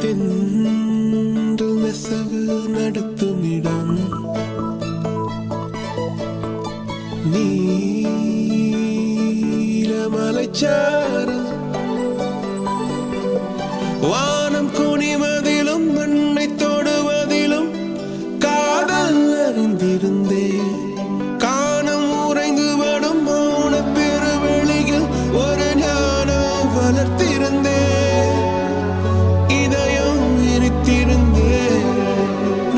தென்றல் நெசவு நடத்துமிடம் நீலமலைச்சாரல் வானம் குனிவதிலும் மண்ணை தொடுவதிலும் காதல் அறிந்திருந்தேன். காணம் உறைந்து வடும் மௌன பெருவெளியில் ஒரு ஞானம் வளர்த்திருந்தேன். இதயம் விரித்திருந்தேன்.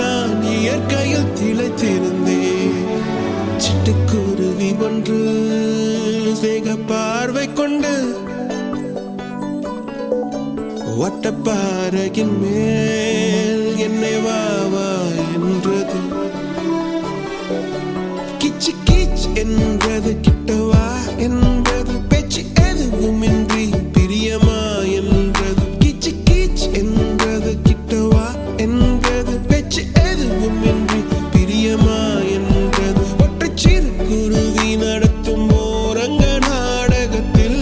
நான் இயற்கையில் திளைத்திருந்தேன். சிட்டுக்குருவி ஒன்று சேக பார்வை கொண்டு வட்டப்பாறையின் மேல் என்னை வாவா என்றது. கிச்சு கீச் என்றது, கிட்டவா என்றது, பேச்சு எதுவுமின்றி பிரியமா என்றது. கிச்சு கீச் என்றது, கிட்டவா என்றது, பேச்சு எதுவுமின்றி பிரியமா என்றது. ஒற்றை சிறு குருவி நடத்தும் ஓரங்க நாடகத்தில்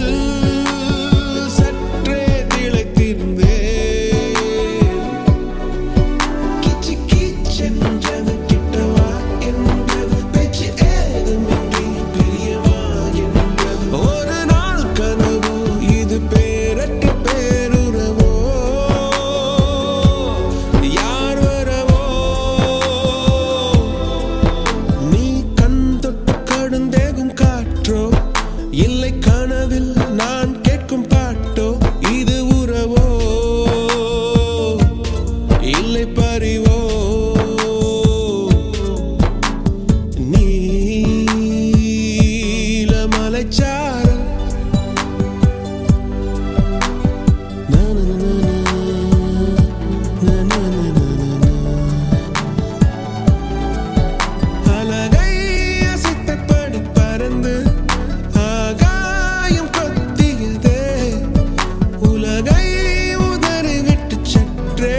சற்றே திளைத்திருந்தேன். கிச்சு கீச் என்றது, கிட்டவா என்றது, பேச்சு ஏதுமின்றி பிரியமா என்றது. ஒரு நாள் கனவு இது பேரற்ற பேருறவோ, யார் வரவோ. நீ கண் தொட்டு கடுந்தேகும் காற்றோ, இல்லை கனவில் நான் கேட்கும் பாட்டோ. இது உறவோ இல்லை பறிவோ. நீலமலைச்சாரல் அலகை அசைத்தபடி பறந்து ஆகாயம் கொத்தியதே. உலகை உதறிவிட்டு சற்றே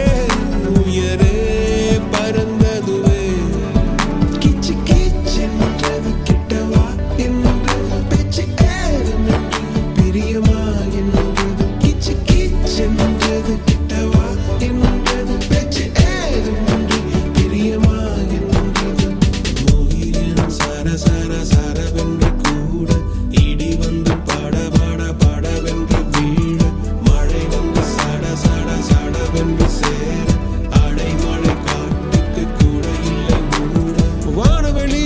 உயரே பறந்ததுவே. கிச்சு கீச் என்றது, கிட்டவா என்றது, பேச்சு ஏதுமின்றி பிரியமா என்றது. கிச்சு கீச் என்றது, கிட்டவா என்றது, பேச்சு ஏதுமின்றி பிரியமா என்றது. மோகினிடம் சர சர சரவென்று கூட, இடி வந்து பட பட படவென்று வீழ, மழை வந்து சட சட சடவென்று சேர, அடைமழை காட்டுக்கு கூட இல்லை மூட. வானவெளி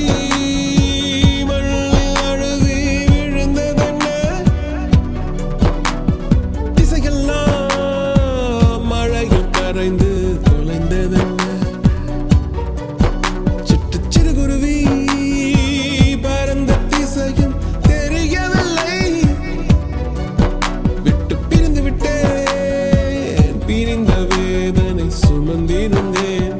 மண்ணில் அழுவி விழுந்ததென்ன, திசையெல்லாம் மழையில் கரைந்து தொலைந்ததென்ன. சிட்டு சிறுகுருவி பறந்த திசையும் தெரியவில்லை. விட்டு பிரிந்து விட்டேன், பிரிந்த வேதனை சுமந்திருந்தேன்.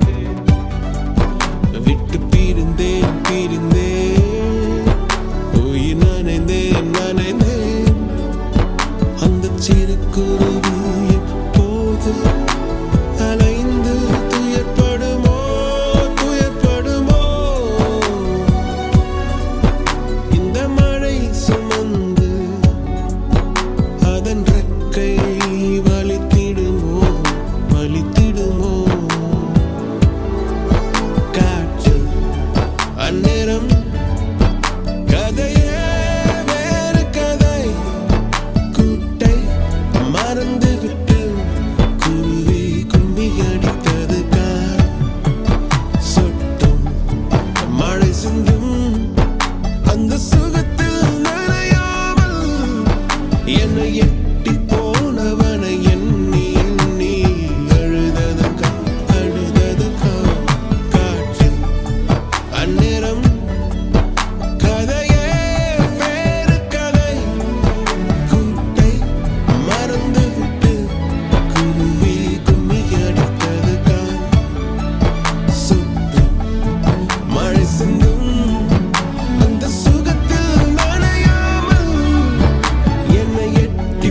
விட்டு பிரிந்தேன், பிரிந்தேன், உயிர் நனைந்தேன், நனைந்தேன். அந்த சிறு குருவி எப்போது அலைந்து துயர்படுமோ, துயர்படுமோ. இந்த மழை சுமந்து அதன் ரெக்கை வலித்திடுமோ, வலித்திடுமோ. காற்று அந்நேரம் கதையே வேறு கதை. கூட்டை மறந்துவிட்டு குருவி கும்மி அடித்தது. கார் சொட்டும் மழை சிந்தும் அந்த சுகத்தில் நனையாமல் என்னை எட்டி போனவனை எண்ணி எண்ணி அழுதது அழுதது காற்று அந்நேரம் கதையே வேறு கதை. கூட்டை மறந்துவிட்டு குருவி கும்மி அடித்தது. கார் சொட்டும் மழை சிந்தும் அந்த சுகத்தில் நனையாமல் என்னை எட்டி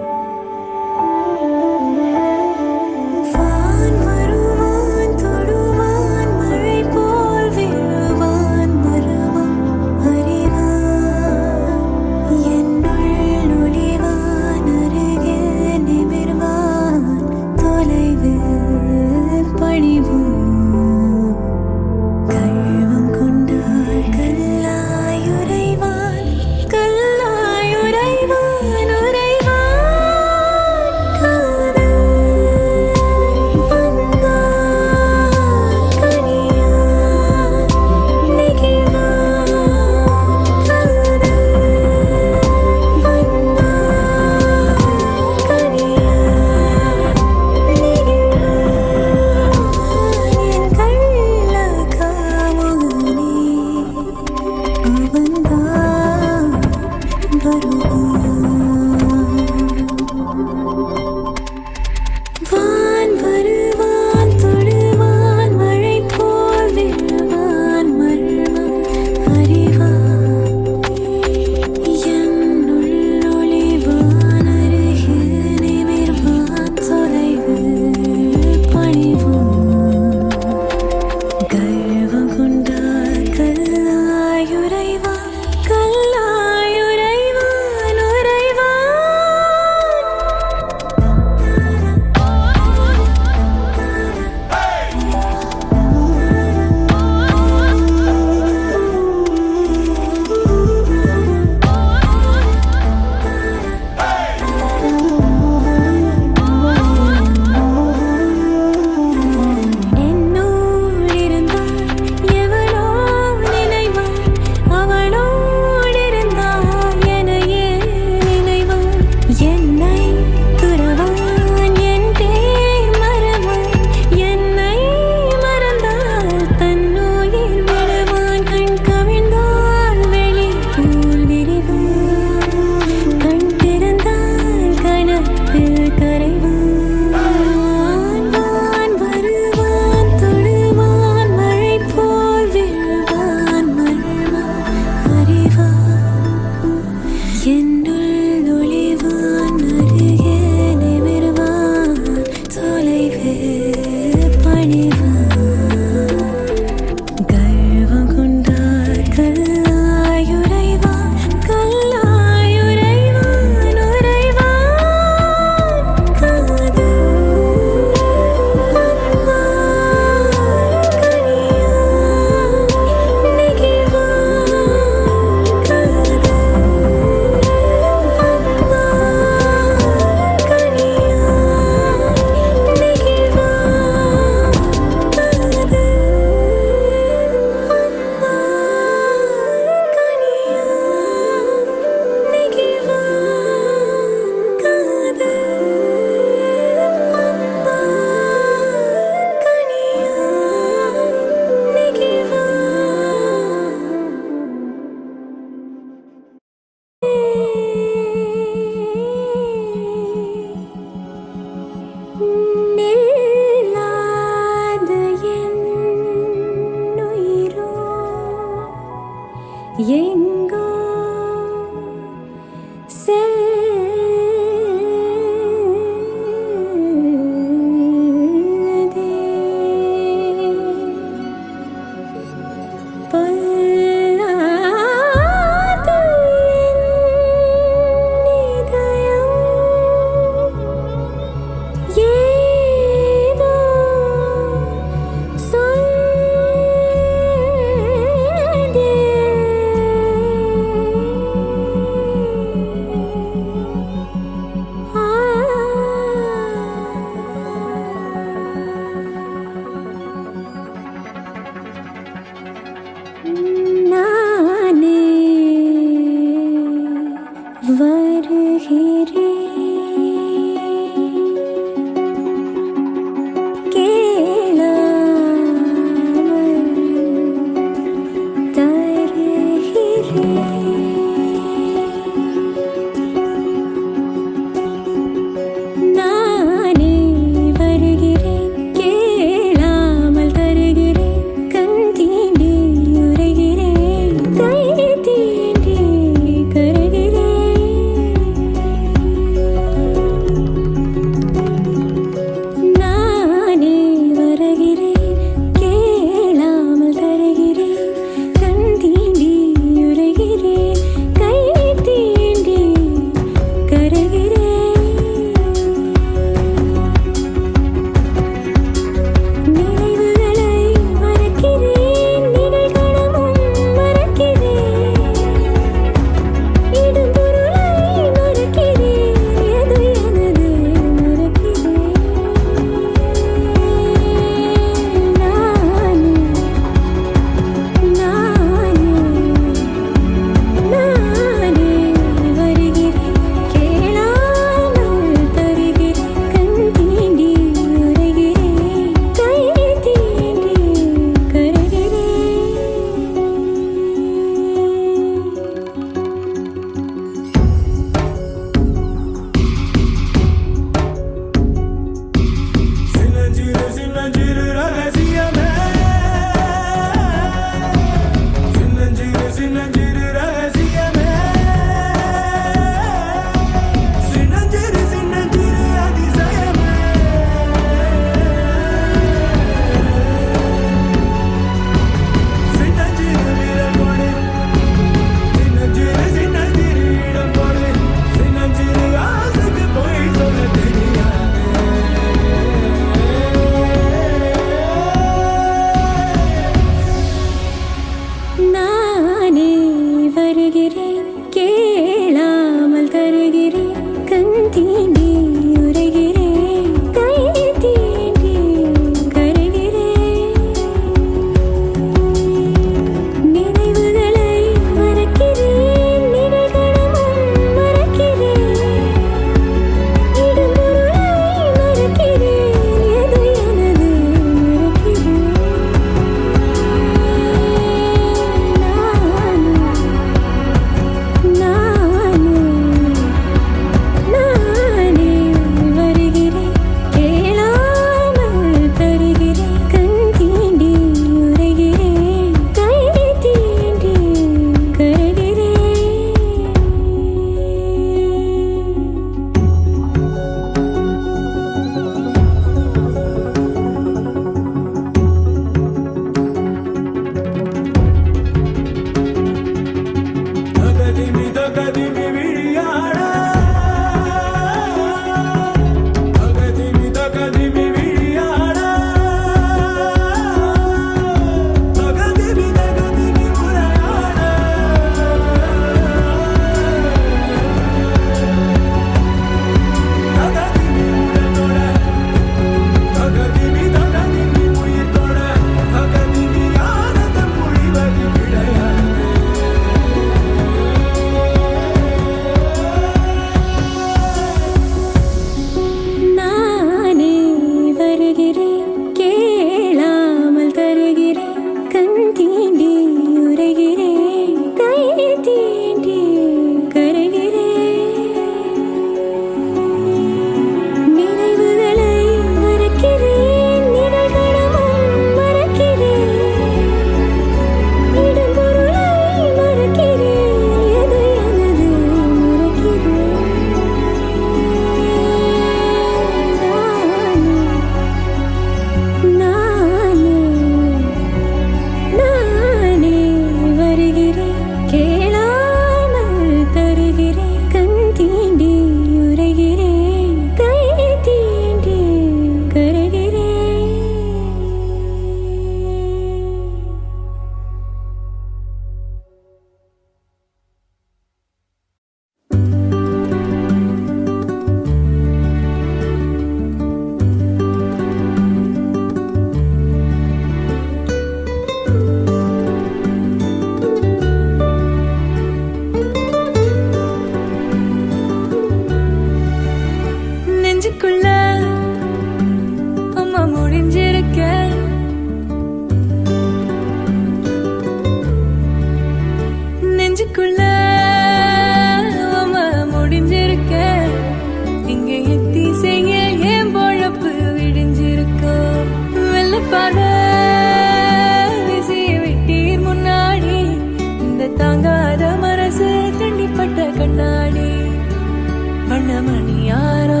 யாரோ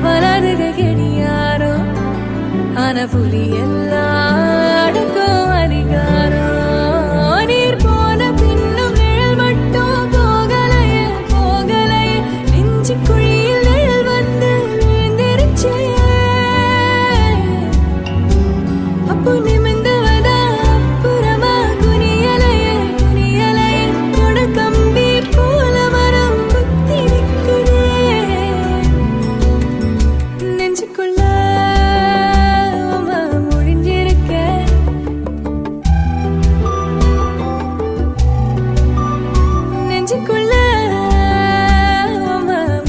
வலதுக கெடியாரோ ஆன புலி எல்லாம் அடக்கும் அதிகாரோ நீர் போன பின்னும் நிழல் மட்டும் போகலையே போகலையே நெஞ்சு குழியில் நிழல் வந்து விழுந்திருச்சே அப்போ நிமிந்தவதா அப்புறமா குனியலையே குனியலையே கொட கம்பி போல மரம் குத்தி நிற்குதே நெஞ்சுக்குள்ள முடிஞ்சிருக்க நெஞ்சுக்குள்ள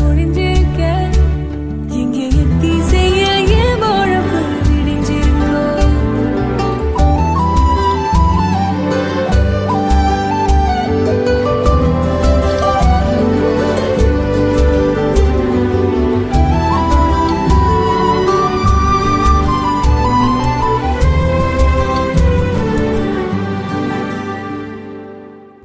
முடிஞ்சிருக்க எங்கே எத்தி செய்ய ஏன் வாழப்பு விடிஞ்சிருக்கோ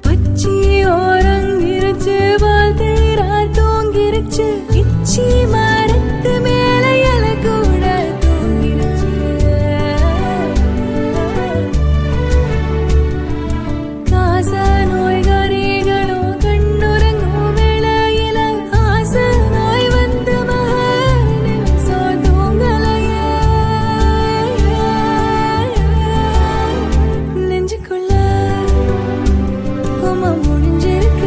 பச்சி ஓரங்கிருச்சு வாழ்த்தீரா தூங்கிருச்சு இச்சி மரத்து மேல இலை கூட தூங்கிருச்சு காச நோய்கறிகளும் கண்ணுறங்கும் வேளையில ஆச நோய் வந்து மகனிசோ தூங்கலையே நெஞ்சுக்குள்ள முடிஞ்சிருக்க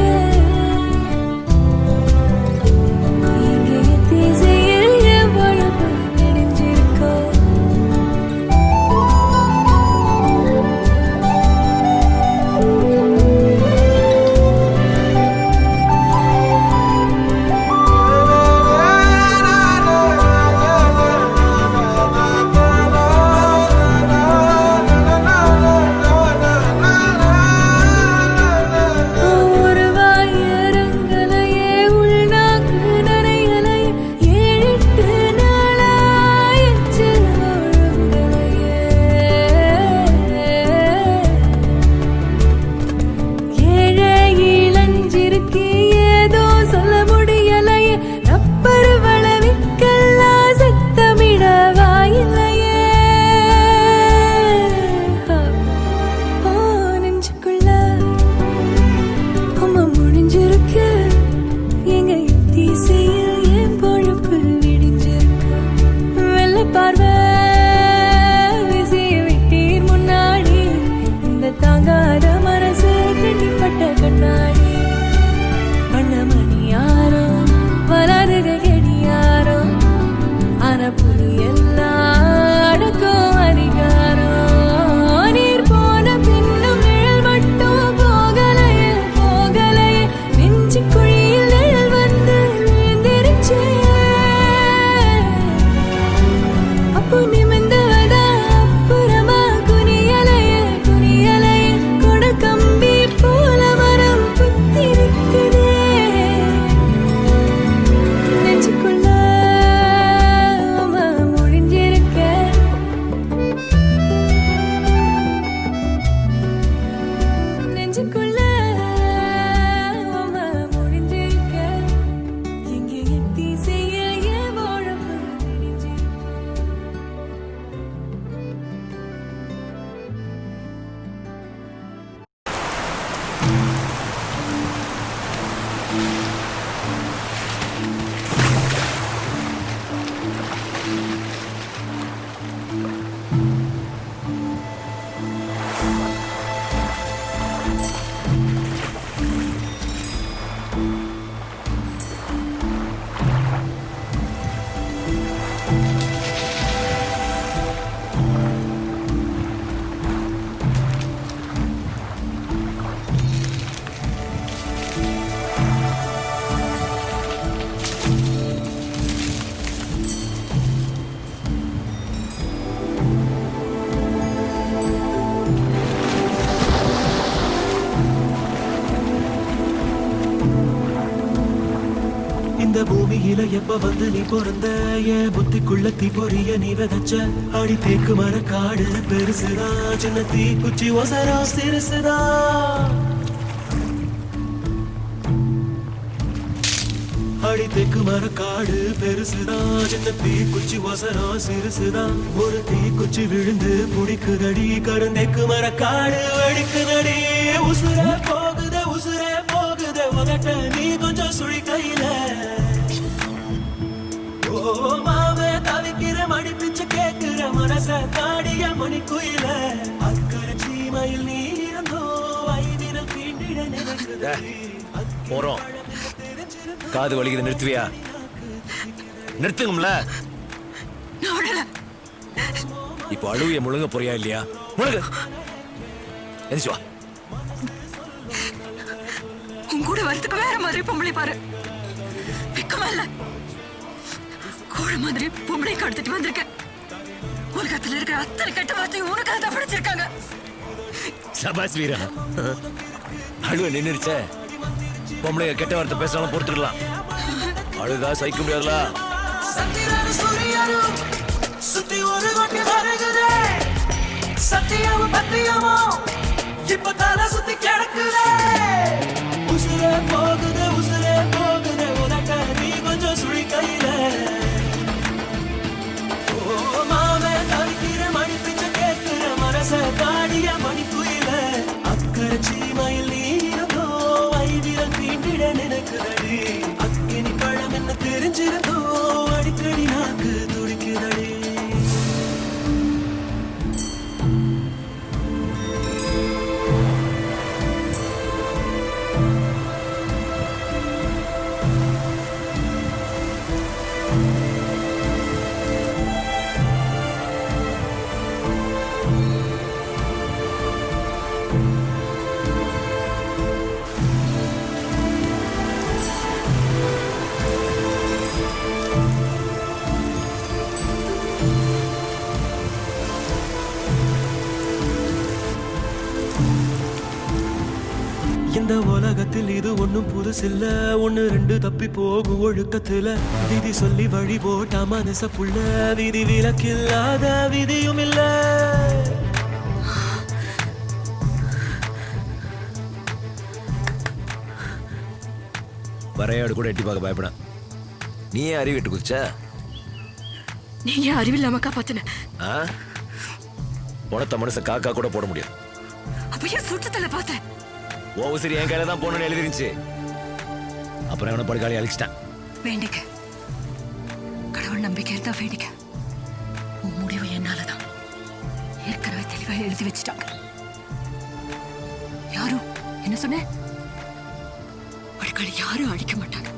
எங்கே எத்தி செய்ய என் பொழப்பு விடிஞ்சிருக்கோ ஒரு வாயரங்கலையே உள்நாக்கு நனையலையே ஏழெட்டு நாளாயிற்று ஒழுங்கலையே ஏழை இளஞ்சிருக்கு ஏதோ சொல்ல முடியலையே ரப்பர் வளவிக்கெல்லாம் சத்தமிட வாயில்லையே ஓ நெஞ்சுக்குள்ள முடிஞ்சிருக்க எங்க எத்தி செய்ய என் பொழப்பு விடிஞ்சிருக்க வெள்ளை பார்வை வீசி விட்டீர் முன்னாடி இந்த தாங்காத மனசு கட்டிப்பட்ட கண்ணாடி வண்ணமணி யாரோ வலதுக கெடியாரோ ஆன புலி எல்லாம் அடக்கும் அதிகாரோ நீர் போன பின்னும் நிழல் மட்டும் போகலையே போகலையே நெஞ்சு குழியில் நிழல் வந்து விழுந்திருச்சே அப்போ நிமிந்தவதா அப்புறமா குனியலையே குனியலையே கொட கம்பி போல மரம் குத்தி நிற்குதே நெஞ்சுக்குள்ள முடிஞ்சிருக்க நெஞ்சுக்குள்ள முடிஞ்சிருக்க எங்கே எத்தி செய்ய என் வாழப்பு விடிஞ்சிருக்கோ இந்த பூமியில எப்ப வந்து நீ பிறந்த என் புத்திக்குள்ள தீ பொரிய நீ விதைச்ச அடி தேக்கு மர காடு பெருசுதா சின்ன தீ குச்சி ஒசரா சிறுசுதா அடி தெக்கு மரக்காடு பெருசுதான், சின்ன தீக்குச்சி ஒசரம் சிறுசுதான். ஒரு தீக்குச்சி விழுந்து புடிக்குதடி, கருந்தைக்கு மரக்காடு வெடிக்குதடி. உசுர போகுதே உதட்ட நீ கொஞ்சம் சுழி கையில. ஓ மாவே தவிக்கிற மணி பிச்சை கேட்கிற மனச தாடிய மணி குயில. அக்கறை சீமையில் நீ இருந்தோ வைதிரம் தீண்டிட நினைக்குது. போறோம். காது வலிக்குது, நிறுத்துவியா? நிறுத்துங்கம்ல. இப்போ அழுவிய முழுங்க போறியா இல்லையா? முழுங்க. எந்திரிச்சு வா. உன் கூட வரதுக்கு வேற மாதிரி பொம்பளை பாரு. வெக்கமா இல்ல? கோழ மாதிரி பொம்பளை கடத்திட்டு வந்திருக்க. உலகத்துல இருக்கிற அத்தனை கெட்ட வார்த்தை உனக்காக தான் படிச்சிருக்காங்க. சபாஸ் வீரா. அழுவ நின்னுருச்சே. பொம்பளைங்க கெட்ட வார்த்தை பேசலாம், பொறுத்துக்கலாம். அழுதா சகிக்க முடியாதுல. சுத்தி ஒரு கொட்டி வருகுதே, சத்தியமும் பத்தியமும் இப்ப தலை சுத்தி கிடக்குதே. உசுரே போகுதே உதட்ட நீ கொஞ்சம் சுழி கையில. ஓ மாவே தவிக்கிற மணி பிச்சை கேட்கிற மனச தாடிய மணி குயில. அக்கறை சீமையில் நீ இருந்தோ வைதிரம் தீண்டிட நினைக்குதடி. அக்கினி பழம் என்ன தெரிஞ்சிருந்தோ அடிக்கடி நாக்கு துடிக்குதடி. இந்த உலகத்தில் இது ஒண்ணும் புதுசில்ல, ஒண்ணு ரெண்டு தப்பி போகும் ஒழுக்கத்துல. விதி சொல்லி வழி போட்டா மனச புள்ள, விதி விலக்கில்லாத விதியும் இல்ல. வரையாடு கூட எட்டி பார்க்க பயப்பட. நீ ஏன் அறிவிட்டு குதிச்ச? நீங்க அறிவில்லாம காப்பாத்தின. உனத்த மனச காக்கா கூட போட முடியும். அப்ப ஏன் சுற்றத்துல பார்த்தேன்? ஓ சரி, என் கையில தான் போனோன்னு எழுதிருந்துச்சு. அப்புறம் அவனை படுகாலி அழிச்சிட்டான். வேண்டிக்க, கடவுள் நம்பிக்கை இருந்தா வேண்டிக்க. உன் முடிவு என்னாலதான். ஏற்கனவே தெளிவா எழுதி வச்சுட்டாங்க. யாரும் என்ன சொன்ன? படுகாலி யாரும் அழிக்க மாட்டாங்க.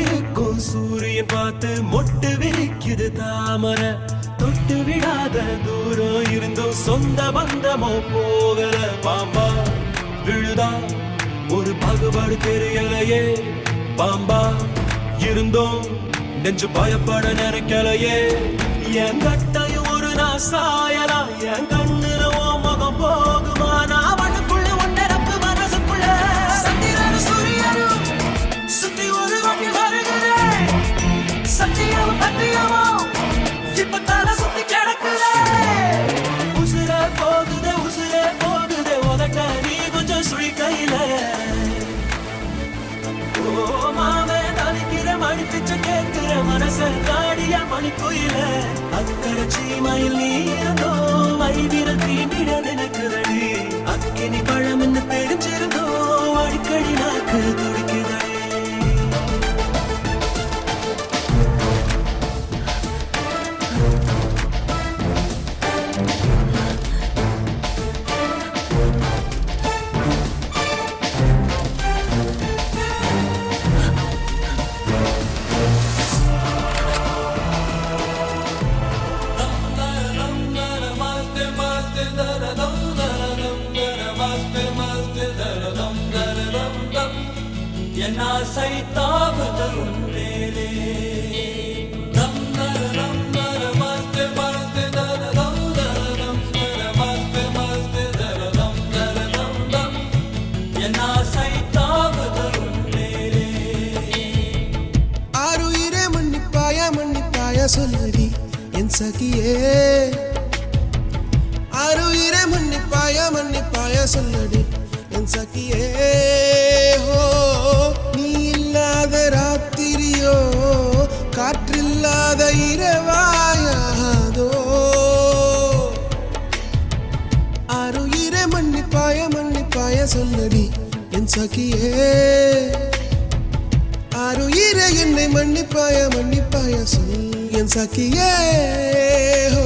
இருக்கும் சூரியன் பார்த்து மொட்டு விரிக்குது தாமரை. தொட்டு விடாத தூரம் இருந்தும் சொந்த பந்தமோ போகல. பாம்பா விழுதா ஒரு பாகுபாடு தெரியலையே. பாம்பா இருந்தோம் நெஞ்சு பயப்பட நினைக்கலையே. என் கட்டையும் ஒரு நான் சாயலா, என் கண்ணுல ஓ முகம் போகுமா? நான் மண்ணுக்குள்ள ஒன்றரப்பு மனசுக்குள்ள சந்திரனும் சூரியனும் சுத்தி ஒரு கொட்டி வருகுதே. சத்தியமும் பத்தியமும் இப்ப தலை சுத்தி கிடக்குதே. உசுரே போகுதே உதட்ட நீ கொஞ்சம் சுழி கையில. ஓ மாவே தவிக்கிற மணி பிச்சை கேட்கிற மனச தாடிய மணி குயில. அக்கறை சீமையில் நீ இருந்தோ வைதிரம் தீண்டிட நினைக்குதடி. அக்கினி பழம் என்ன தெரிஞ்சிருந்தோ அடிக்கடி நாக்கு துடிக்குதடி. ஆருயிரே மன்னிப்பாய சொல்லுடி என் சகியே. ஆருயிரே மன்னிப்பாய சகியே ஆருயிரே என்னை மன்னிப்பாயா சொல் என் சகியே ஹோ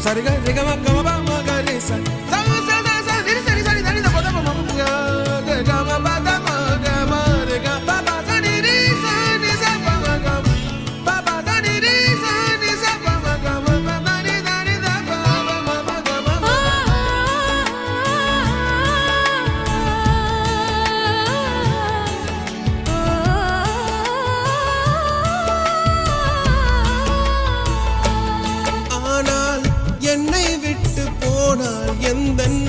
Sari ga re ga ma ba ma ga re sa sa sa sa sa ni sa ni da pa da ma ga ga ma ba da ma re ga ba ba sa ni sa pa ma ga ba ba sa ni sa pa ma ga ma ba ni da pa ma ga ma என்னை விட்டு போனால் எந்தன்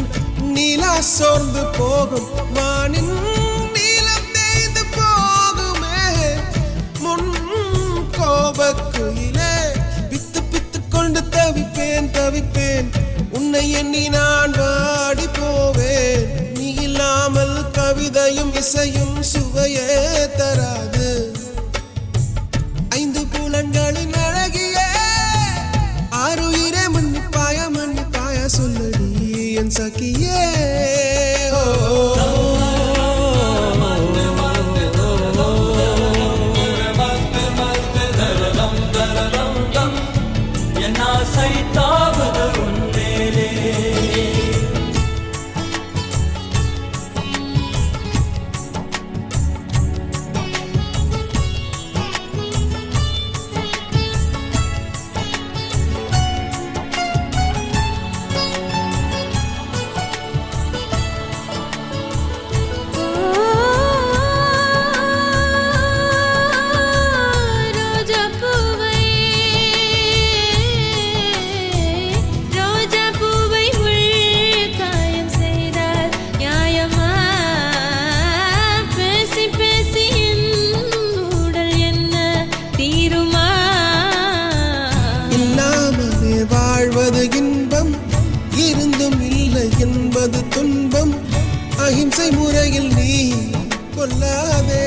நீலா சோர்ந்து போகும் வானின் நீலம் தேய்ந்து போகுமே முன் கோபக்குயிலே பித்து பித்து கொண்டு தவிப்பேன் உன்னை எண்ணி நான் வாடி போவேன் நீ இல்லாமல் கவிதையும் இசையும் சுவையே தராது ஐந்து புலன்களின் அழகியே ஆருயிரே மன்னிப்பாயா சொல்லடி என் சகியே என்பது துன்பம் அஹிம்சை முறையில் நீ கொல்லாதே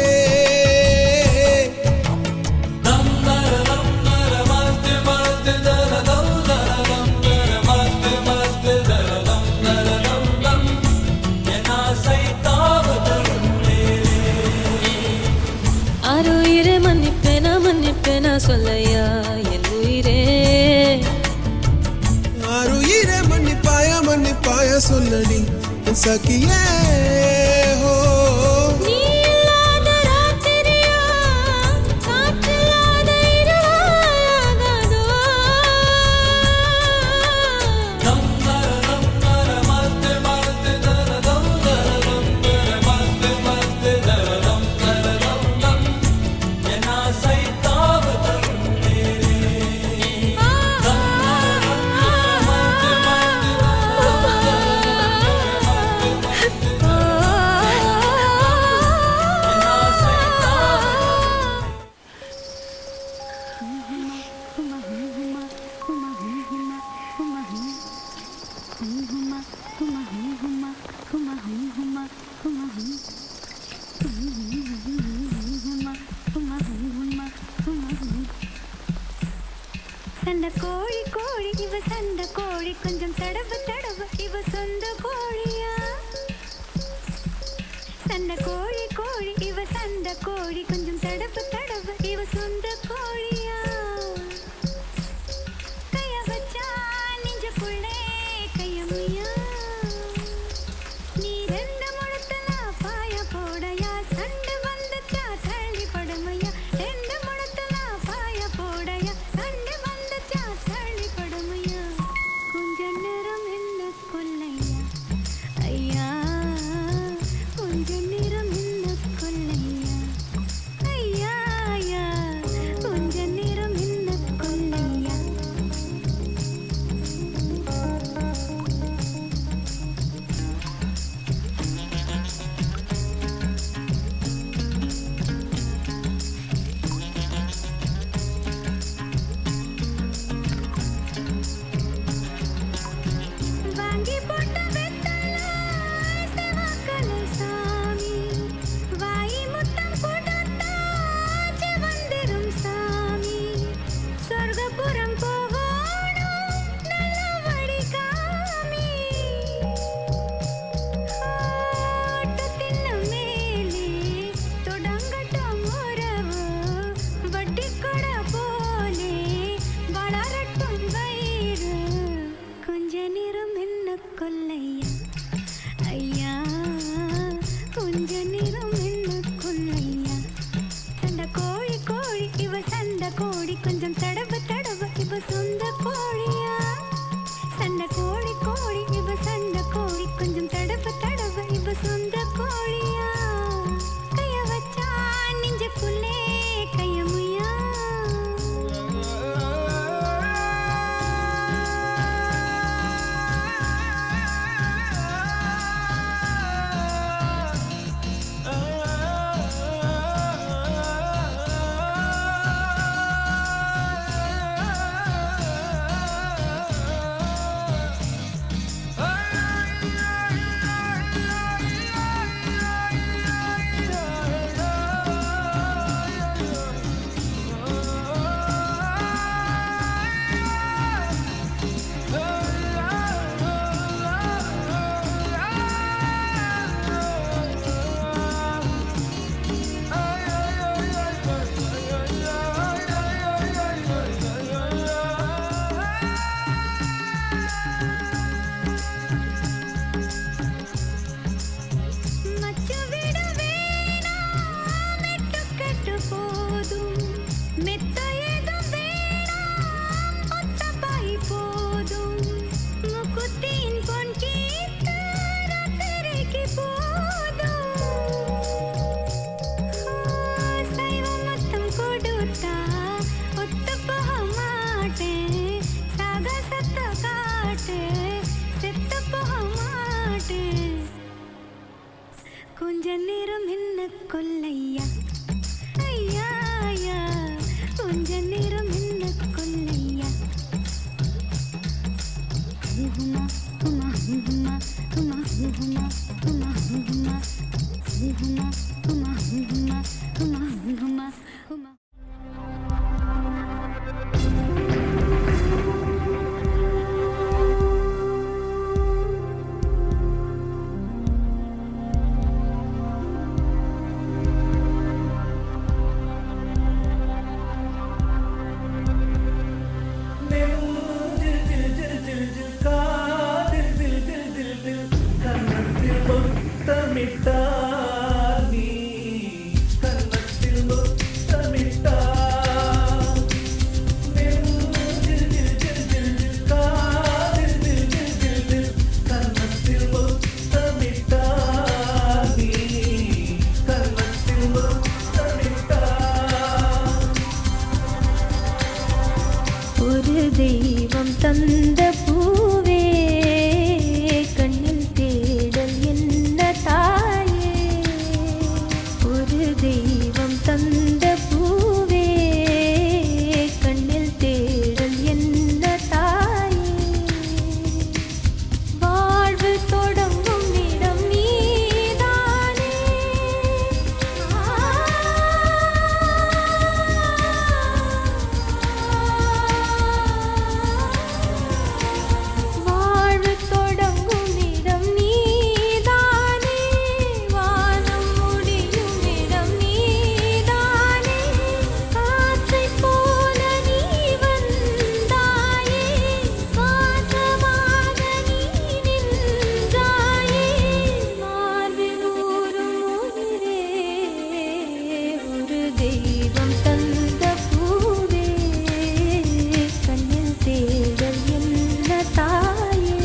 ஆருயிரே மன்னிப்பேனா சொல்லையா என் உயிரே ஆருயிரே மன்னிப்பாயா சொல்லடி என் சகியே ஹோ சண்ட கோழி கோழி இவ சண்ட கோழி கொஞ்சம் தடவு தடவு இவ சொந்த கோழியா சண்ட கோழி கோழி இவ சண்ட கோழி கொஞ்சம் தடவு தடவு இவ சொந்த கோழியா கைய வச்சா நெஞ்சுக்குள்ளே கையம்மையா நீ ரெண்டு முழத்துல பாய போடையா சண்டை வந்துச்சா தள்ளி படுமையா ரெண்டு முழத்துல பாய போடையா சண்டை வந்துச்சா தள்ளி படுமையா கொஞ்ச நேரம் என்ன கொல்லையா ஐயா கொஞ்ச நேரம் என்ன கொல்லையா கொல்லையா ஐயா ஐயா கொஞ்ச நேரம் என்ன கொல்லையா ஹுமா ஹுமா ஹுமா ஹுமா ஹுமா ஹுமா ஹுமா ஹுமா ஹுமா ஹுமா ஹுமா ஹுமா ஹுமா ஒரு தெய்வம் தந்த பூவே கண்ணில் தேடல் என்ன தாயே ஒரு தெய்வம் தந்த பூவே கண்ணில் தேடல் என்ன தாயே வாழ்வு தொடங்கும் இடம் நீதானே வாழ்வு தொடங்கும் இடம் நீதானே வானம் முடியும் இடம் நீதானே காற்றைப் போல நீ வந்தாயே சுவாசமாக நீ நின்றாயே மார்பில் ஊறும் உயிரே ஒரு தெய்வம் தந்த பூவே கண்ணில் தேடல் என்ன தாயே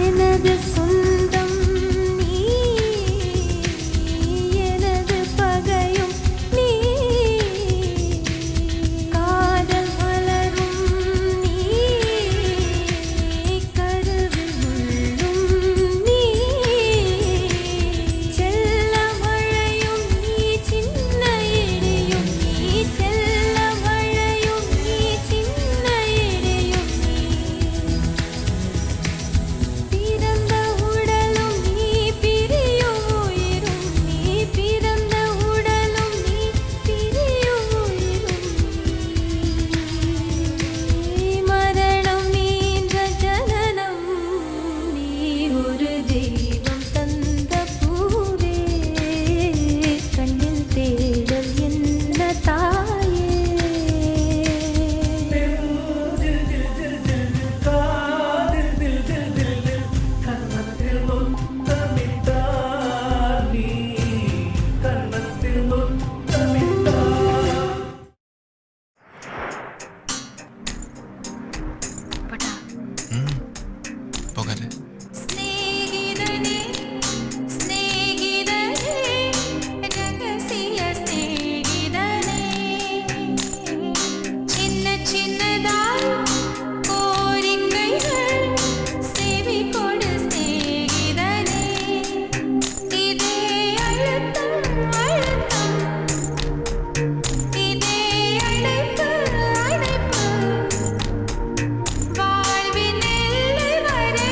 எனது சொந்தம் நீ எனது பகையும் நீ காதல் மலரும் நீ கருவில் முள்ளும் நீ செல்ல மழையும் நீ சின்ன இடியும் நீ செல்ல மழையும் நீ சின்ன இடியும் நீ பிறந்த உடலும் நீ பிரியும் உயிரும் நீ பிறந்த உடலும் நீ பிரியும் உயிரும் நீ மரணம் நீன்ற ஜனனம் நீ ஒரு தெய்வம் தந்த பூவே கண்ணில் தேடல் என்ன தாயே போகாது ஸ்நேகிதனே ஸ்நேகிதனே ரகசிய ஸ்நேகிதனே சின்ன சின்னதாய் கோரிக்கைகள் செவி கொடு ஸ்நேகிதனே இதே அழுத்தம் அழுத்தம் இதே அழைப்பு அழைப்பு வாழ்வின் எல்லை வரை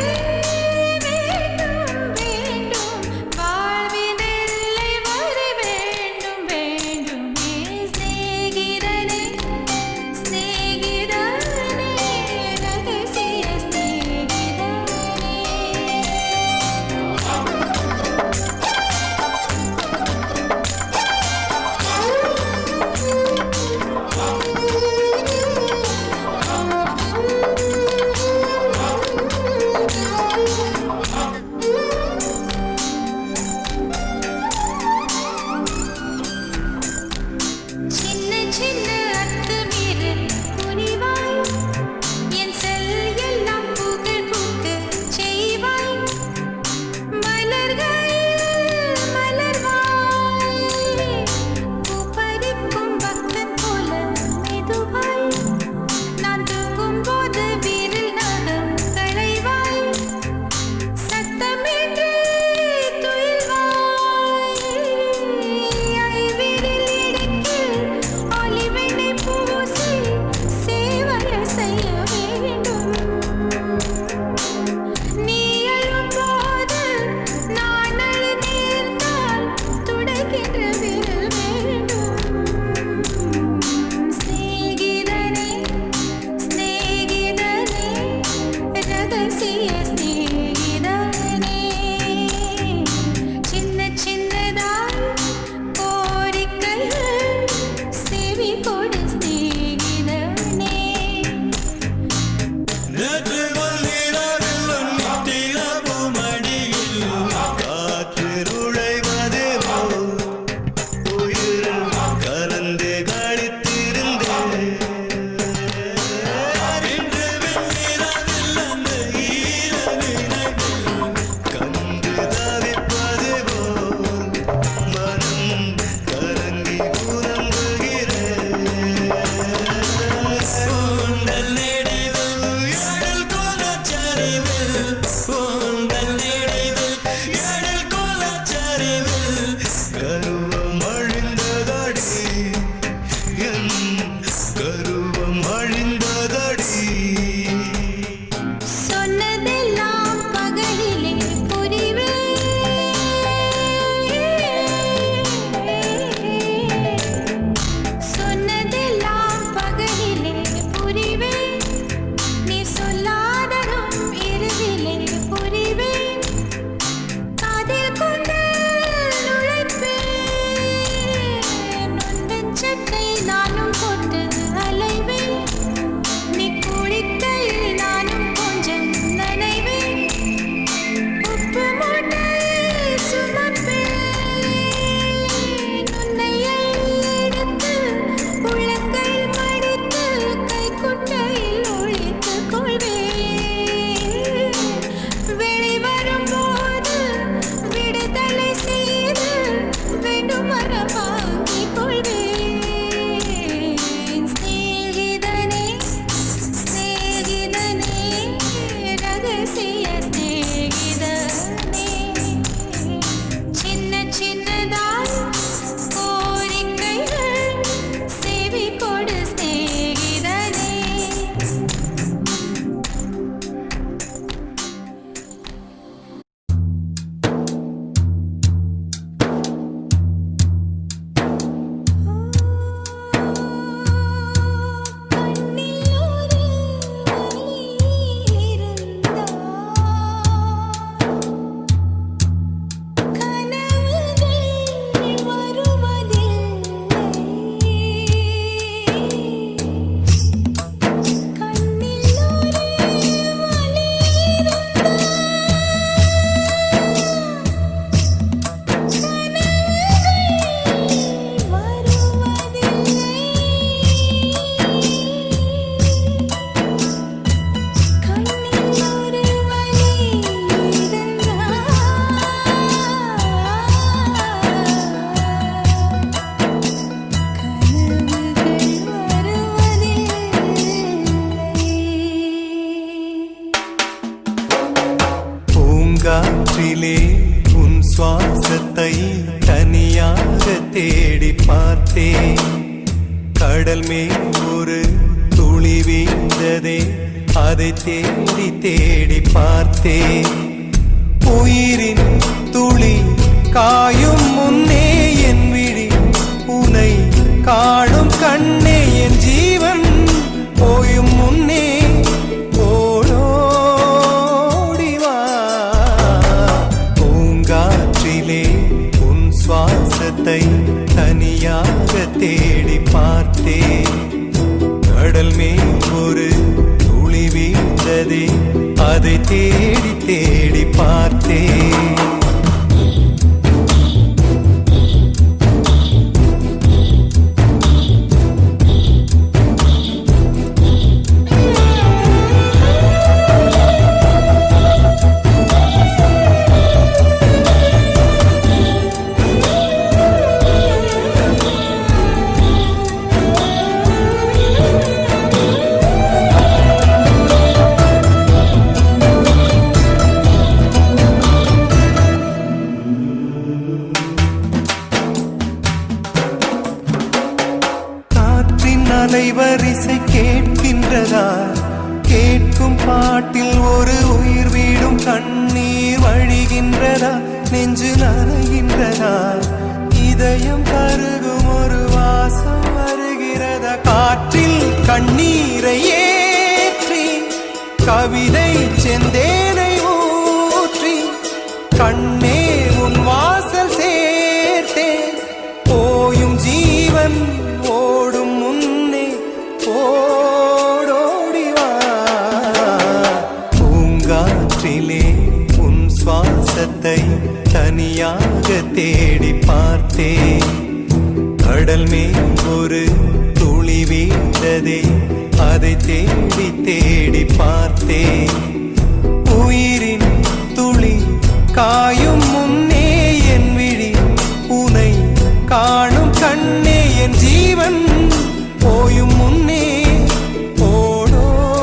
ரகசிய ஸ்நேகிதனே சின்ன சின்னதாய் கோரிக்கைகள் செவி கொடு ஸ்நேகிதனே நேற்று வல்லிரவில் நித்திய பூமடியில் காற்று நுழைவது போல் உயிர் கலந்து கழித்திருந்தேன். இன்று வெண்ணிரவில் அந்த ஈரநினைவில் கண்டு தவிப்பது போல் மனம் கலங்கி உறங்குகிறேன். உந்தல் நெடிவில் எழில் கோலச்சரிவில் உந்தல் நெடிவில் எழில் கோலச்சரிவில் கருவம் அழிந்ததடி என் கருவம் அழிந்ததடி. சொன்னதெல்லாம் பகலிலே சொன்னதெல்லாம் பகலிலே புரிவே நீ சொல்லாததும் இரவிலே புரிவே காதில் கொண்டு நுழைப்பேன் உந்தன் சட்டை நானும் போட்டு அலைவேன் நீ குளிக்கையில் நானும் கொஞ்சம் நனைவேன் உப்பு மூட்டை சுமப்பேன் உன்னை எடுத்து உள்ளங்கை மடித்து கைக்குட்டையில் ஒளித்துக் கொள்வேன் வெளிவரும்போது விடுதலை செய்து வேண்டும் வர வாங்கிக் கொள்வேன் ஸ்நேகிதனே ஸ்நேகிதனே ரகசிய ஸ்நேகிதனே சின்ன சின்னதாய் கோரிக்கைகள் செவி கொடு ஸ்நேகிதனே கண்ணில் ஒரு வலி இருந்தால் கனவுகள் வருவதில்லை கண்ணில் ஒரு வலி இருந்தால் கண்ணில் ஒரு வலி பூங்காற்றிலே உன் சுவாசத்தை தனியாக தேடி பார்த்தேன். கடல் மேல் ஒரு துளி வீழ்ந்ததே அதை தேடி தேடி பார்த்தேன். உயிரின் துளி காயும் முன்னே என் விழி உனை காணும் கண்ணே என் ஜீவன் போயும் முன்னே ஓடோடி வா. பூங்காற்றிலே உன் சுவாசத்தை தனியாக தேடி பார்த்தேன். கடல் மேல் ஒரு துளி வீழ்ந்ததே அதை தேடி தேடி பார்த்தேன். அலைவரிசை கேட்கின்றதா? கேட்கும் பாட்டில் ஒரு உயிர் வீடும் கண்ணீர் வழிகின்றதா? நெஞ்சு நனைகின்றதா? இதயம் கருகும் ஒரு வாசம் வருகிறதா? காற்றில் கண்ணீரை ஏற்றி கவிதை செந்தேன் கண்ணே உன் வாசல் சேர்த்தேன் போயும் ஜீவன் ஓடும் முன்னே ஓடோடிவா பூங்காற்றிலே உன் சுவாசத்தை தனியாக தேடி பார்த்தேன் கடல் மேல் ஒரு துளி வீழ்ந்ததே அதை தேடி தேடி பார்த்தேன் உயிரின் துளி காயும் முன்னே என் விழி உனை காணும் கண்ணே என் ஜீவன் போயும் முன்னே ஓடோடிவா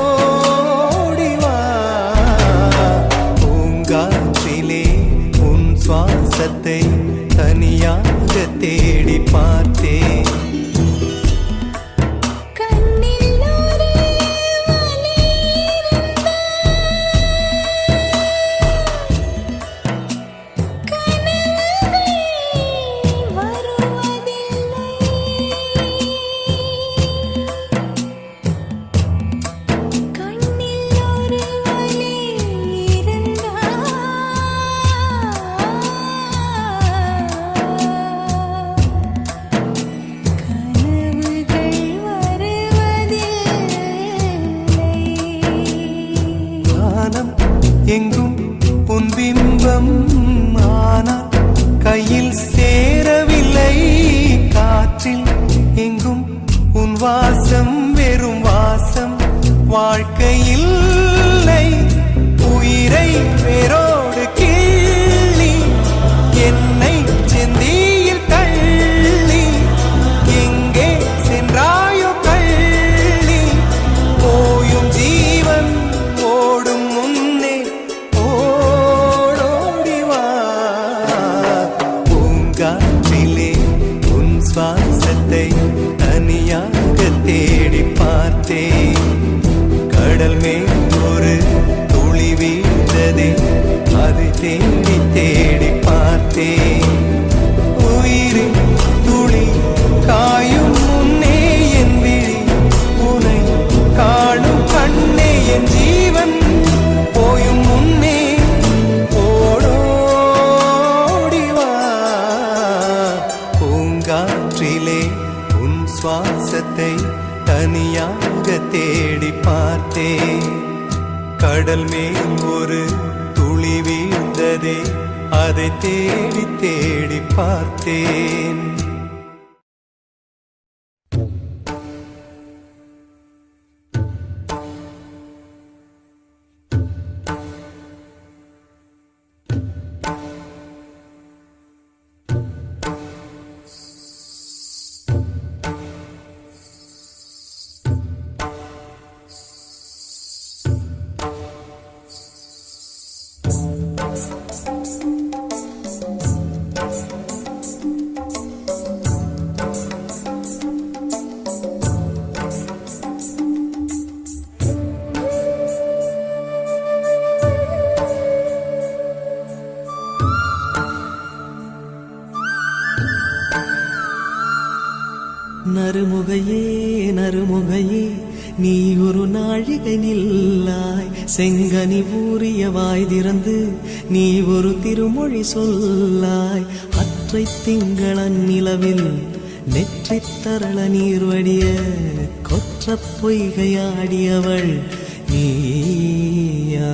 பூங்காற்றிலே உன் சுவாசத்தை தனியாக தேடி பார்த்தேன் கண்ணில் ஒரு வலி கனவுகள் வருவதில்லை கண்ணில் ஒரு வலி வானம் எங்கும் உன் பிம்பம் ஆனால் கையில் சேரவில்லை காற்றில் எங்கும் உன் வாசம் வெறும் வாசம் வாழ்க்கையில் உயிரை வேரோடு கிள்ளி என்னை செந்தியில் தள்ளி எங்கே சென்றாயோ கள்ளி போயும் ஜீவன் ஓடும் முன்னே ஓடோடிவா பூங்காற்றிலே உன் சுவாசத்தை தனியாக தேடி பார்த்தேன் கடல் மேல் ஒரு துளி வீழ்ந்ததே அதை தேடி தேடி பார்த்தேன் உயிரின் துளி காயும் முன்னே என் விழி உனை காணும் கண்ணே என் ஜீவன் போயும் முன்னே ஓடோடிவா பூங்காற்றிலே உன் சுவாசத்தை தனியாக தேடி பார்த்தேன் கடல் மேல் ஒரு துளி வீழ்ந்ததே அதை தேடி தேடி பார்த்தேன் நறுமுகையே நறுமுகையே நீ ஒரு நாழிகை நில்லாய் செங்கனி ஊறிய வாய் திறந்து நீ ஒரு திருமொழி சொல்லாய் அற்றை திங்களன் நிலவில் நெற்றித் தரள நீர் வடிய கொற்ற பொய்கையாடியவள் நீயா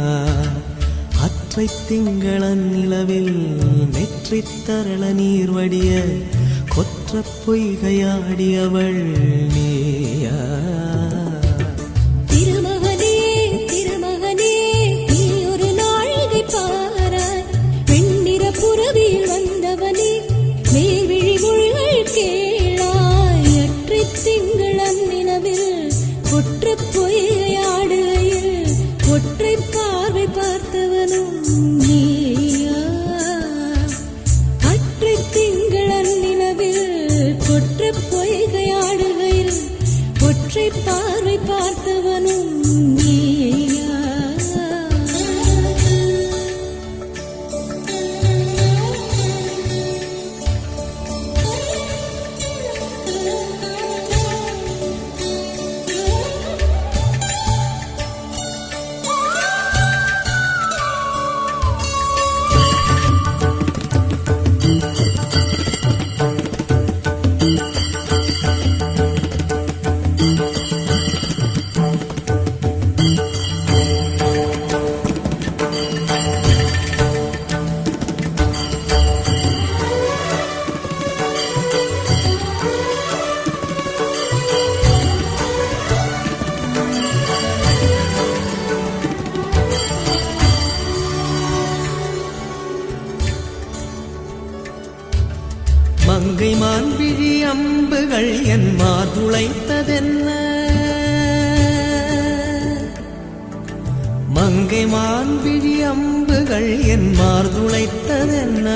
அற்றை திங்களன் நிலவில் நெற்றித் தரள நீர் வடிய கொற்ற பொய்கையாடியவள் நீயா திருமகனே திருமகனே நீ ஒரு நாழிகை பாராய் வெண்ணிற புறவியில் வந்தவனே மேல்விழி மொழிகள் கேளாய் அற்றை திங்களன் நிலவில் கொற்ற பொய்கையாடுகையில் ஒற்றை பார்வை பார்த்தவனும் நீயா அற்றை திங்களன் நிலவில் கொற்ற பொய்கையாடுகையில் ஒற்றை மங்கை மான்விழி அம்புகள் என் மாதுளைத்ததென்ன மங்கை மான்விழி அம்புகள் என் மார்துளைத்ததென்ன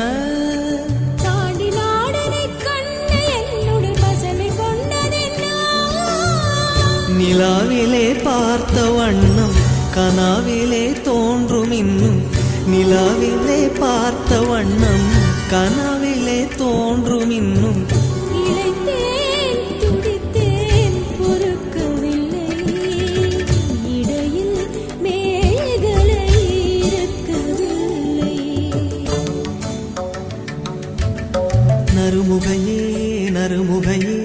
தாண்டி நாடனை கண்ணு என்னுடன் வசமை கொண்டதென்ன நிலாவிலே பார்த்த வண்ணம் கனாவிலே தோன்றும் இன்னும் நிலாவிலே பார்த்த வண்ணம் கனவிலே தோன்றும் இன்னும் இளைத்தேன் துடித்தேன் பொறுக்கவில்லை இடையில் மேகலை இருக்கவில்லை நறுமுகையே நறுமுகையே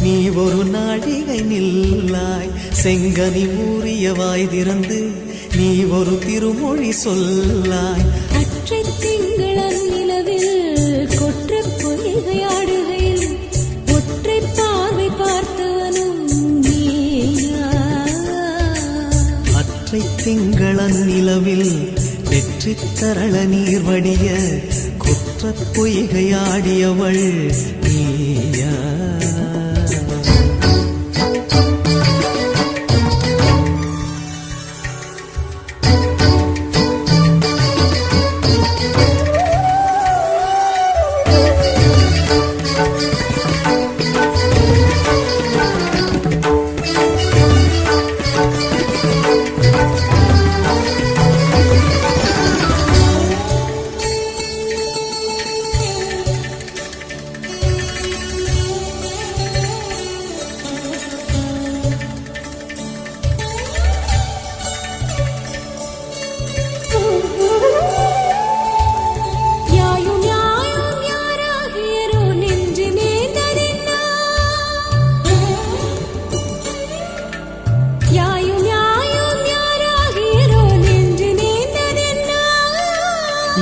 நீ ஒரு நாழிகை நில்லாய் செங்கனி ஊறிய வாய் திறந்து நீ ஒரு திருமொழி சொல்லாய் அற்றை திங்களன் நிலவில் கொற்ற பொய்கையாடுகையில் ஒற்றை பார்வை பார்த்தவனும் நீயா அற்றை திங்களன் நிலவில் வெற்றி தரள நீர் வடிய குற்ற பொய்கையாடியவள் நீயா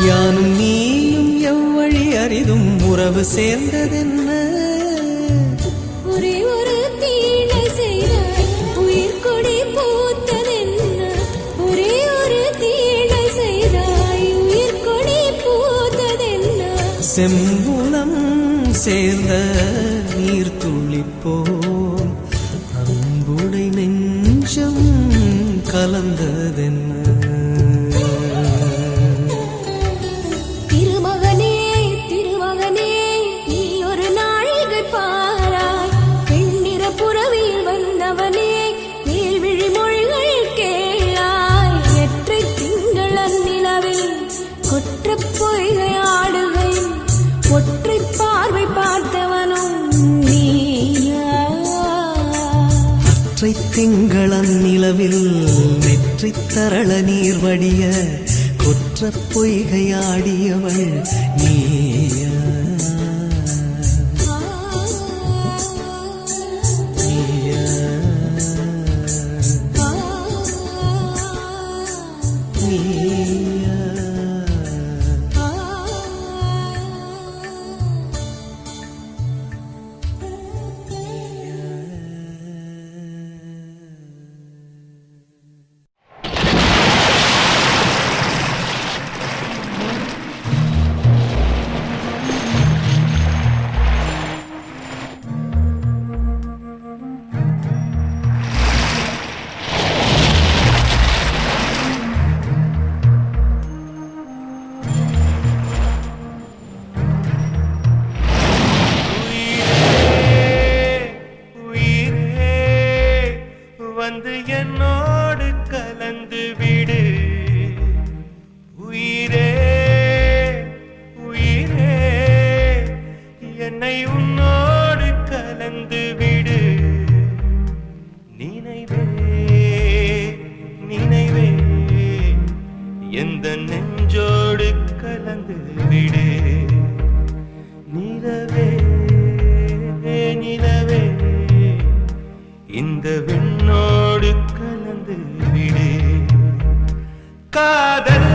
யானும் நீயும் எவ்வழி அரிதும் உறவு சேர்ந்ததென்ன ஒரே ஒரு தீழை செய்தாய் உயிர் கொடி பூத்ததென்ன ஒரே ஒரு தீழை செய்தாய் உயிர் கொடி பூத்ததென்ன செம்புலம் சேர்ந்த நீர் துளிப்போம் அன்புடை நெஞ்சம் கலந்ததென்ன ஒற்றை பார்வை பார்த்தவனும் நீயா அற்றை திங்களன் நிலவில் நெற்றி தரள நீர் வடிய குற்ற பொய்கையாடியவள் நீயா நீயா நீயா வந்து என்னோடு கலந்து விடு உயிரே உயிரே என்னை உன்னோடு கலந்து விடு நினைவே நினைவே எந்த நெஞ்சோடு கலந்து விடு நிலவே நிலவே இந்த விண்ணோடு கலந்து விடு காதல்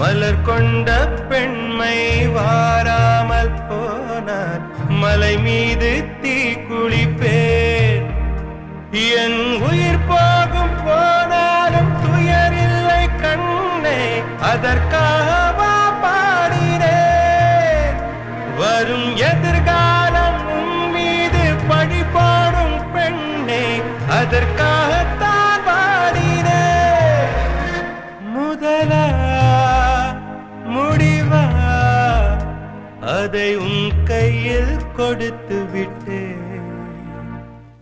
மலர் கொண்ட பெண்மை வாராமல் போனார் மலை மீது தீ குளிப்பேன் என் உயிர் போகும் போனாலும் துயரில்லை கண்ணே அதற்காகவா பாடினேன் வரும் எதிர்காலம் உன் மீது பழி போடும் பெண்ணே அதற்காகத்தான் பாடினேன் முதலா முடிவா அதை உன் கையில் கொடுத்து விட்டேன்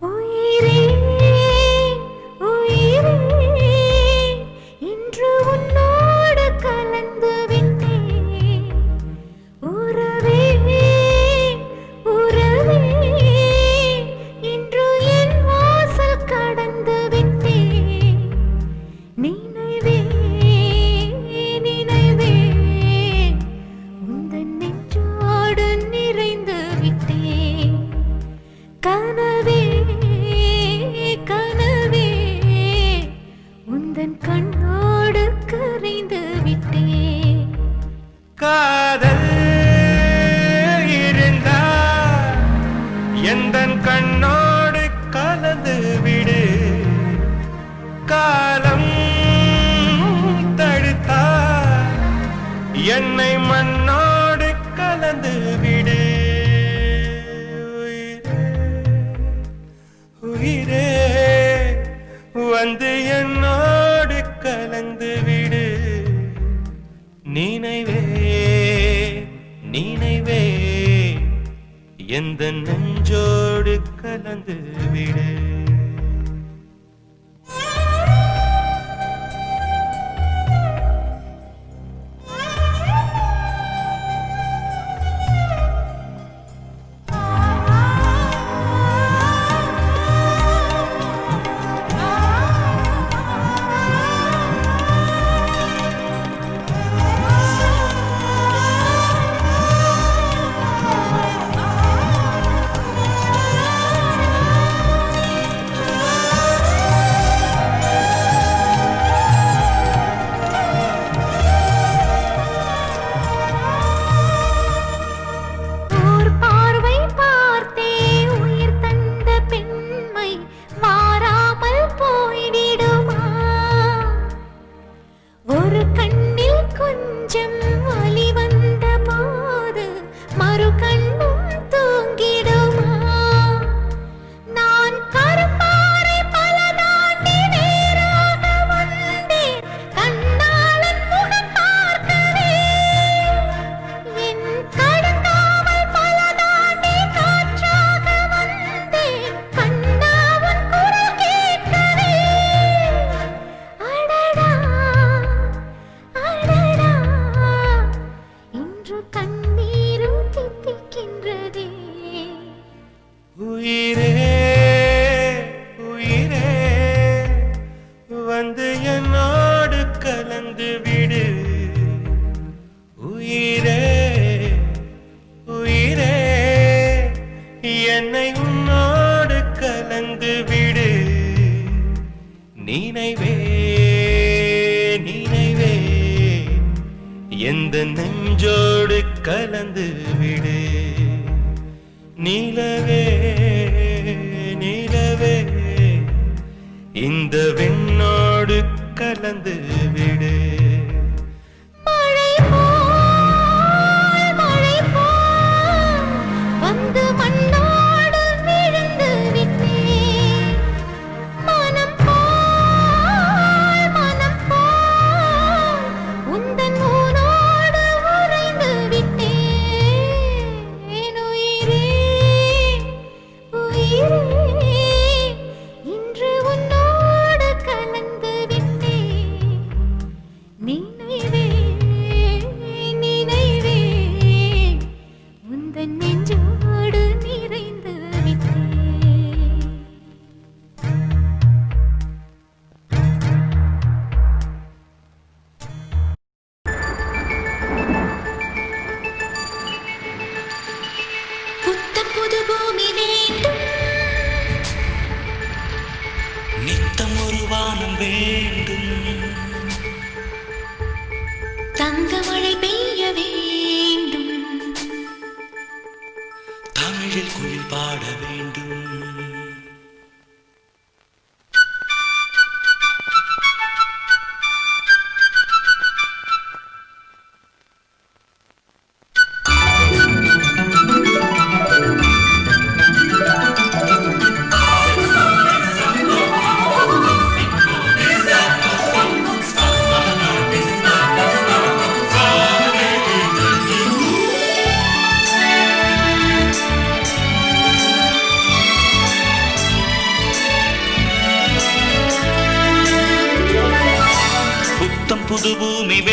உயிரே உயிரே இன்று உன்னோடு கலந்து விட்டேன் உறவே உறவே இன்று என் வாசல் கடந்து விட்டேன் நினைவே நினைவே உந்தன் நெஞ்சோடு நிறைந்து விட்டேன் கனவே கனவே உந்தன் கண்ணோடு கரைந்து விட்டேன் காதல் இருந்தா எந்தன் கண்ணோடு கலந்து விடு காலம் தடுத்தா என்னை மண்ணோடு கலந்து விடு உயிரே வந்து என்னோடு கலந்து விடு நினைவே நினைவே எந்த நெஞ்சோடு கலந்து விடு நினைவே நினைவே எந்த நெஞ்சோடு கலந்து விடு நிலவே நிலவே இந்த விண்ணோடு கலந்து விடு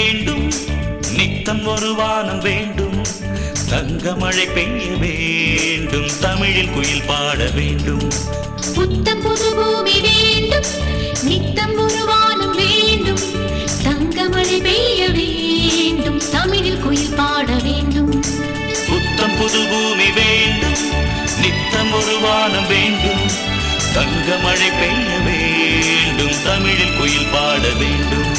வேண்டும், நித்தம் ஒரு வானம் வேண்டும், தங்க மழை பெய்ய வேண்டும், தமிழில் குயில் பாட வேண்டும். புத்தம் புது பூமி வேண்டும், நித்தம் ஒரு வானம் வேண்டும், தங்கமழை பெய்ய வேண்டும், தமிழில் குயில் பாட வேண்டும். புத்தம் புது பூமி வேண்டும், நித்தம் ஒரு வானம் வேண்டும், தங்க மழை பெய்ய வேண்டும், தமிழில் குயில் பாட வேண்டும்.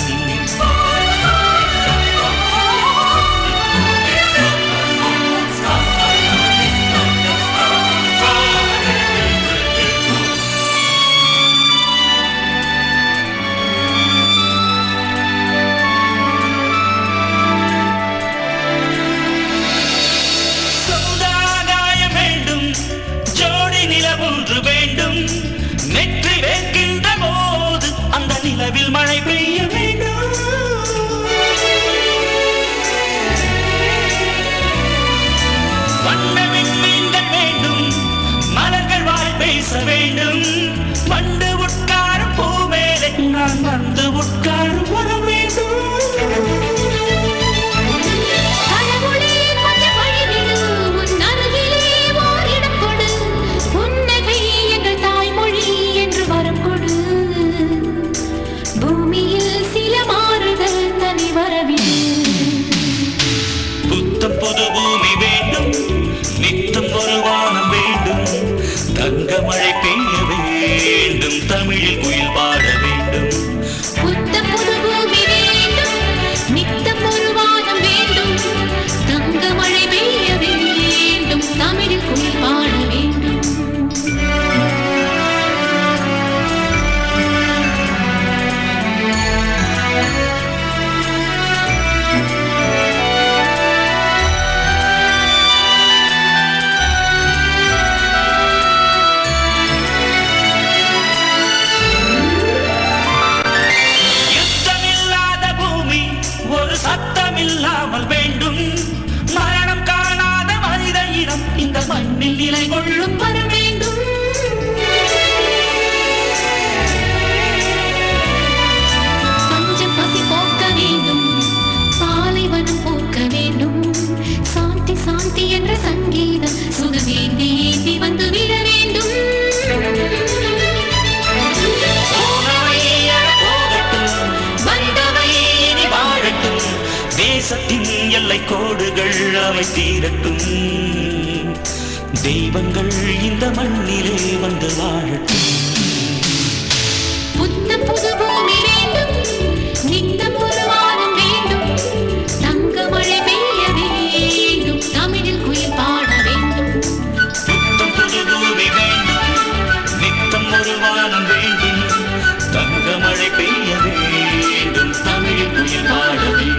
நிலவில் மழை பெய்ய வேண்டும், வண்ணமின் மீன்கள் வேண்டும், மலர்கள் வாய் பேச வேண்டும், வண்டு உட்காரும் பூ மேலே நான் வந்து உட்காரும் வர வேண்டும். புது பூமி வேண்டும், நித்தம் ஒரு வானம் வேண்டும், தங்க மழை பெய்ய வேண்டும், தமிழில் குயில் பாட வேண்டும். புத்தம் புது பூமி வேண்டும், நித்தம் ஒரு வானம் வேண்டும், தங்க மழை பெய்ய வேண்டும், தமிழில் குயில் பாட வேண்டும். சத்தமில்லாமல் வேண்டும், மரணம் காணாத மனித இனம் இந்த மண்ணில் நிலை கொள்ளும் வர வேண்டும். பஞ்சம் பசி போக்க வேண்டும், பாலைவனம் போக்க வேண்டும், சாந்தி சாந்தி என்ற சங்கீதம் சுகமேந்தி ஏந்தி வந்து விட வேண்டும். தேசத்தின் எல்லை கோடுகள் அவை தீரட்டும், தெய்வங்கள் இந்த மண்ணிலே வந்து வாழட்டும். புத்தம் புது பூமி வேண்டும், நித்தம் ஒரு வானம் வேண்டும், தங்க மழை பெய்ய வேண்டும், தமிழில் குயில் பாட வேண்டும். புத்தம் புது பூமி வேண்டும், நித்தம் ஒரு வானம் வேண்டும், தங்க மழை பெய்ய வேண்டும், தமிழில் குயில் பாட வேண்டும்.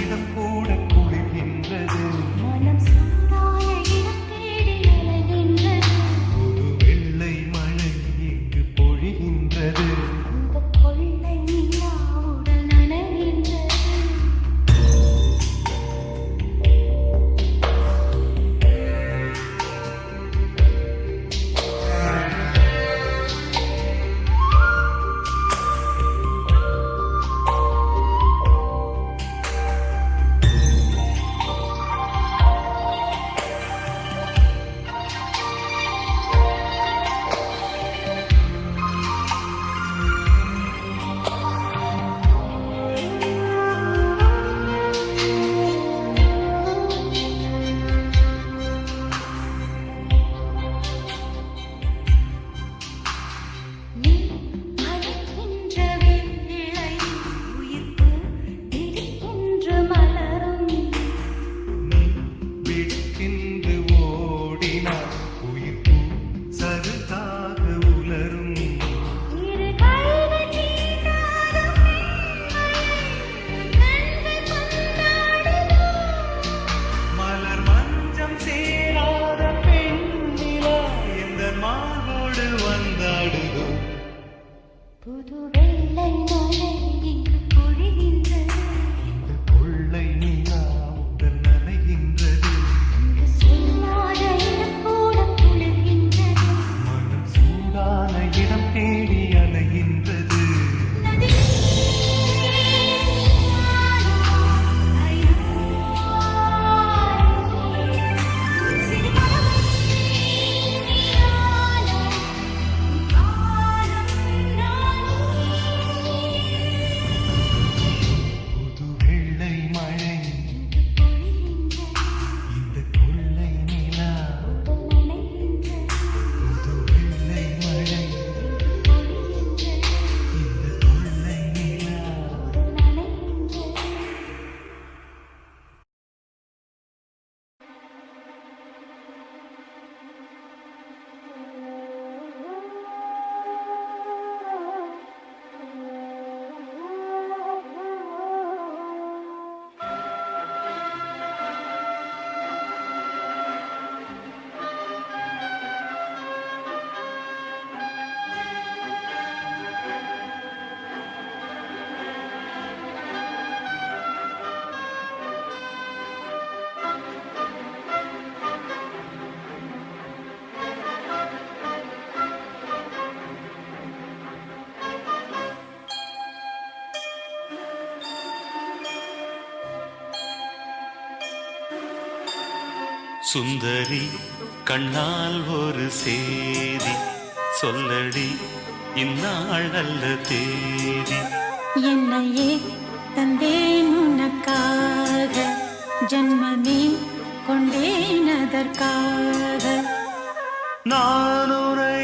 இடம் கூட குளிர்கின்றது. மனம் சூடான இடம் தேடி அலைகின்றது. புது வெள்ளை மழை இங்கு பொழிகின்றது. இந்த கொள்ளை நிலாவுடன் நனைகின்றது. நீ அழைக்கின்ற வேளை உயிர்ப்பு திடுக்கென்ற மலரும். நீ விடுக்கின்று ஓடினார் உயிர் பூ சருகாக உலரும். இரு கைகள் நீட்டாத பெண்மை கண்கள் கொண்டாடுதோ. மலர் மஞ்சம் சேராத பெண்ணிலா எந்த மாவோடு வந்தாடுதோ. புது வெள்ளை மழை இங்கு பொழிகின்றது. இந்த கொள்ளை நிலா உடல் நனைகின்றது. இங்கு சொல்லாத இடம் கூட குளிர்கின்றது. மனம் சூடான இடம் தேடி அலைகின்றது. புது வெள்ளை மழை இந்த கொள்ளை நிலா. புது வெள்ளை மழை இந்த கொள்ளை நிலா. சுந்தரி கண்ணால் ஒரு சேதி சொல்லடி இந்நாள் நல்ல தேதி. என்னையே தந்தேன் உனக்காக ஜன்மமே கொண்டேன் அதற்காக. நான் உரை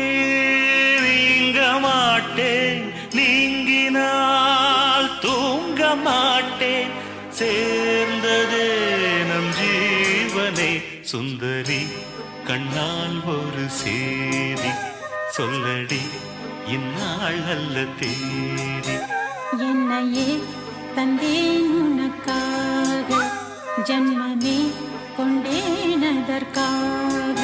நீங்க மாட்டேன் நீங்கினால் தூங்க மாட்டேன் சேர்ந்ததே நம் ஜீவனே. சுந்தரி கண்ணால் ஒரு சேதி சொல்லடி இந்நாள் நல்ல தேதி. என்னையே தந்தேன் உனக்காக ஜன்மமே கொண்டேன் அதற்காக.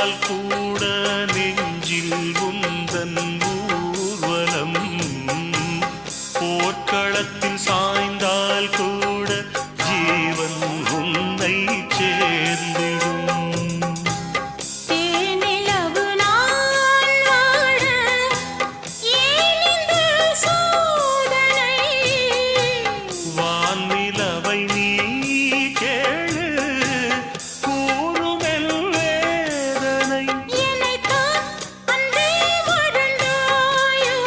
சாய்ந்தால் கூட நெஞ்சில் உந்தன் ஊர்வலம், போர்க்களத்தில் சாய்ந்தால் கூட ஜீவன் உன்னை சேர்ந்திடும். தேனிலவு நான் வாழ ஏன் இந்த சோதனை? வானிலவை நீ கேளு கூறுமெல் வேதனை. என்னைத்தான் அன்றே வாழ்ந்தாயோ,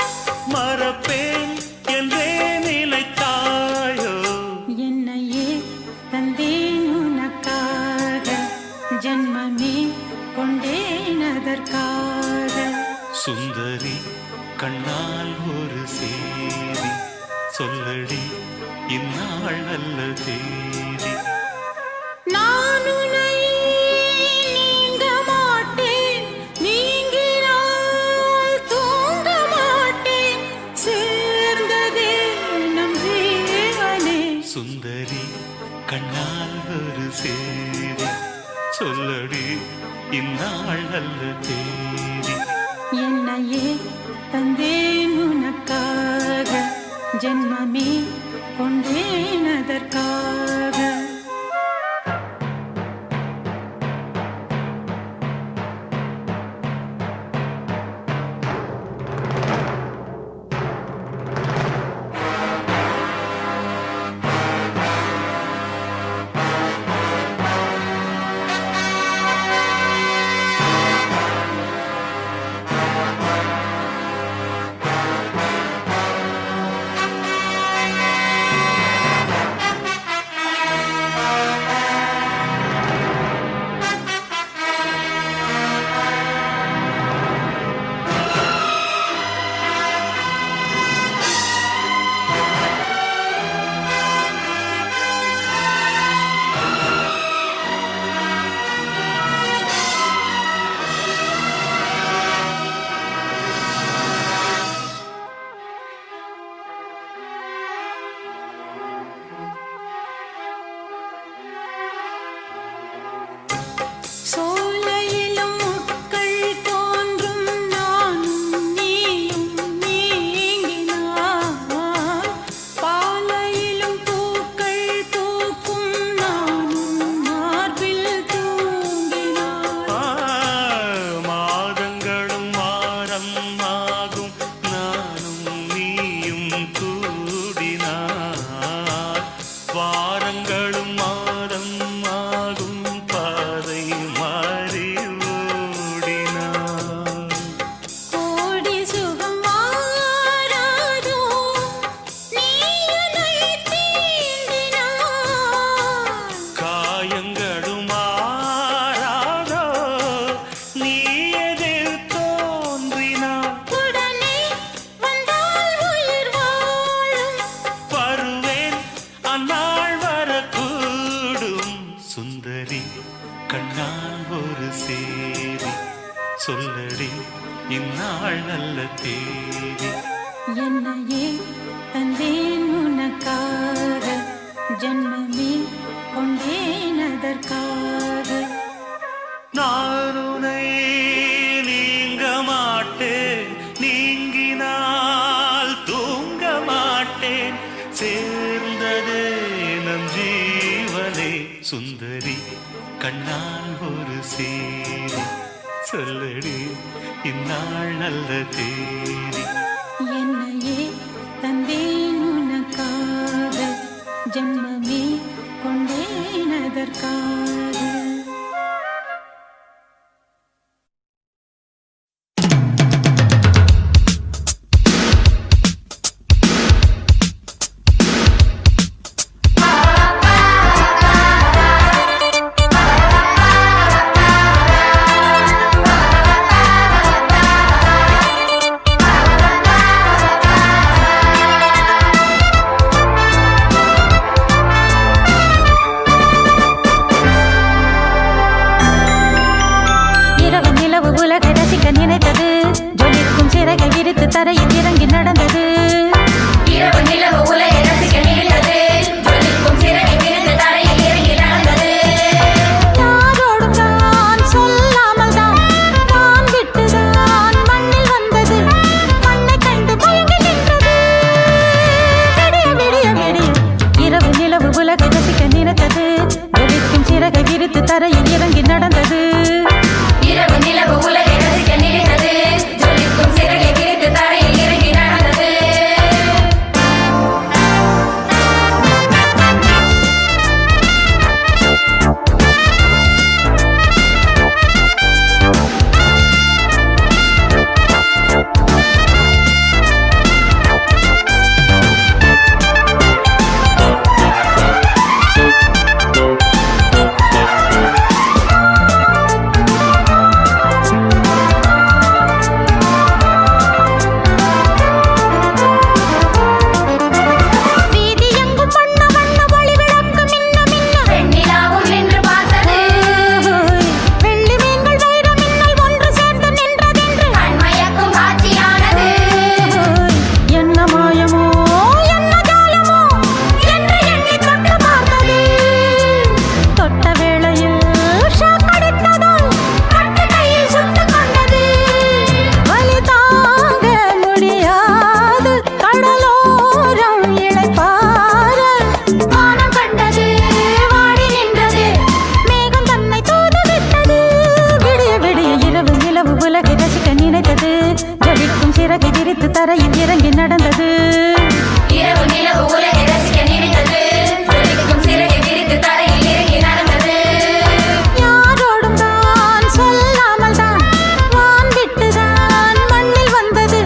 மறப்பேன் என்றே நினைத்தாயோ. என்னையே தந்தேன் உனக்காக, ஜன்மமே கொண்டேன் அதற்காக. சுந்தரி கண்ணால் ஒரு சேதி சொல்லடி, இந்நாள் நல்ல தேதி. நான் உன்னை நீங்க மாட்டேன், நீங்கினால் தூங்க மாட்டேன், சேர்ந்ததே நம் ஜீவனே. சுந்தரி கண்ணால் ஒரு சேதி சொல்லடி, இந்நாள் நல்ல தேதி. என்னையே தந்தேன் உனக்காக, ஜன்மமே கொண்டேன் அதற்காக. சோலையிலும் முட்கள் தோன்றும், நானும் நீயும் நீங்கினார். பாலையிலும் பூக்கள் பூக்கும், நானும் மார்பில் தூங்கினார். மாதங்களும் வாரம் ஆகும், நானும் நீயும் கூடினார். வாரங்களும் மாதம் ஆகும், பாதை மாறி ஓடினார். கோடி சுகம் மாறாதோ, நீ என்னை தீண்டினார். காயங்களும் மாறாதோ, நீ எதிர் தோன்றினார். உடனே வந்தால் உயிர் வாழும், வருவேன் அந்நாள் வரக்கூடும். சுந்தரி கண்ணால் ஒரு சேதி சொல்லடி, இந்நாள் நல்ல தேதி. என்னையே தந்தேன் உனக்காக, ஜன்மமே கொண்டேன் அதற்காக. நான் உன்னை நீங்க மாட்டேன், நீங்கினால் தூங்க மாட்டேன், சேர்ந்ததே நம் ஜீவனே. சுந்தரி கண்ணால் ஒரு சேதி சொல்லடி, இந்நாள் நல்ல தேதி. என்னையே தந்தேன் உனக்காக, ஜன்மமே கொண்டேன் அதற்காக. தரையில் இறங்கி நடந்தது. இரவு நிலவு உலகை ரசிக்க நினைத்தது. ஜொலிக்கும் சிறகை விரித்து தரையில் இறங்கி நடந்தது. யாரோடும் நான் சொல்லாமல் தான் உலகை ரசிக்க நினைத்தது ஜொலிக்கும் சிறகை விரித்து தரையில் இறங்கி நடந்தது இரவு நிலவு உலகை ரசிக்க நினைத்தது ஜொலிக்கும் சிறகை விரித்து தரையில் இறங்கி நடந்தது யாரோடும் தான் சொல்லாமல் தான் வான் விட்டுதான் மண்ணில் வந்தது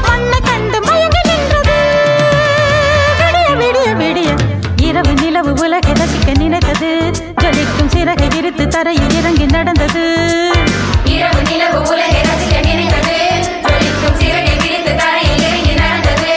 மண்ணை கண்டு மயங்கி நின்றது விடிய விடிய விடிய இரவு நிலவு உலகை ரசிக்க நினைத்தது ஜொலிக்கும் சிறகை விரித்து தரையில் இறங்கி நடந்தது இரவு நிலவு உலகை ரசிக்க நினைத்தது ஜொலிக்கும் சிறகை விரித்து தரையில் இறங்கி நடந்தது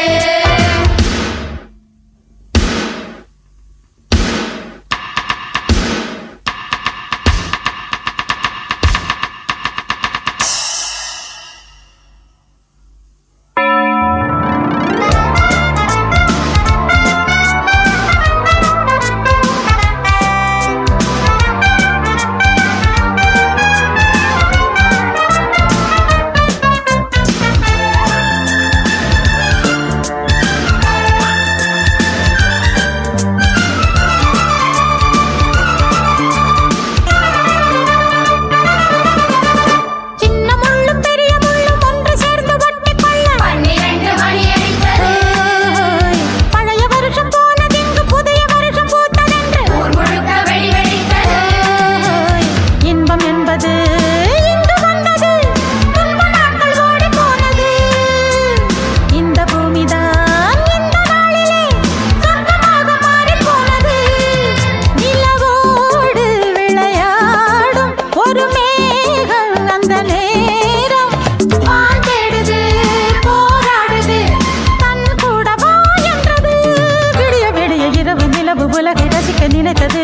உலகை ரசிக்க நினைத்தது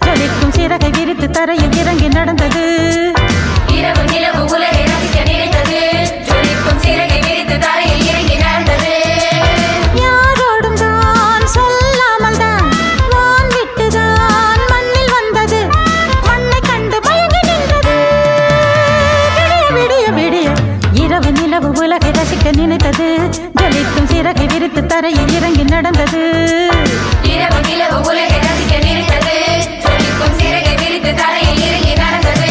ஜொலிக்கும் சிறகை விரித்து தரையில் இறங்கி நடந்தது இரவு நிலவு உலகை ரசிக்க நினைத்தது ஜொலிக்கும் சிறகை விரித்து தரையில் இறங்கி நடந்தது யாரோடும் தான் சொல்லாமல் தான் வான் விட்டுதான் மண்ணில் வந்தது மண்ணை கண்டு மயங்கி நின்றது விடிய விடிய விடிய இரவு நிலவு உலகை ரசிக்க நினைத்தது ஜொலிக்கும் சிறகை விரித்து தரையில் இறங்கி நடந்தது இரவு நிலவு உலகை ரசிக்க நினைத்தது ஜொலிக்கும் சிறகை விரித்து தரையில் இறங்கி நடந்தது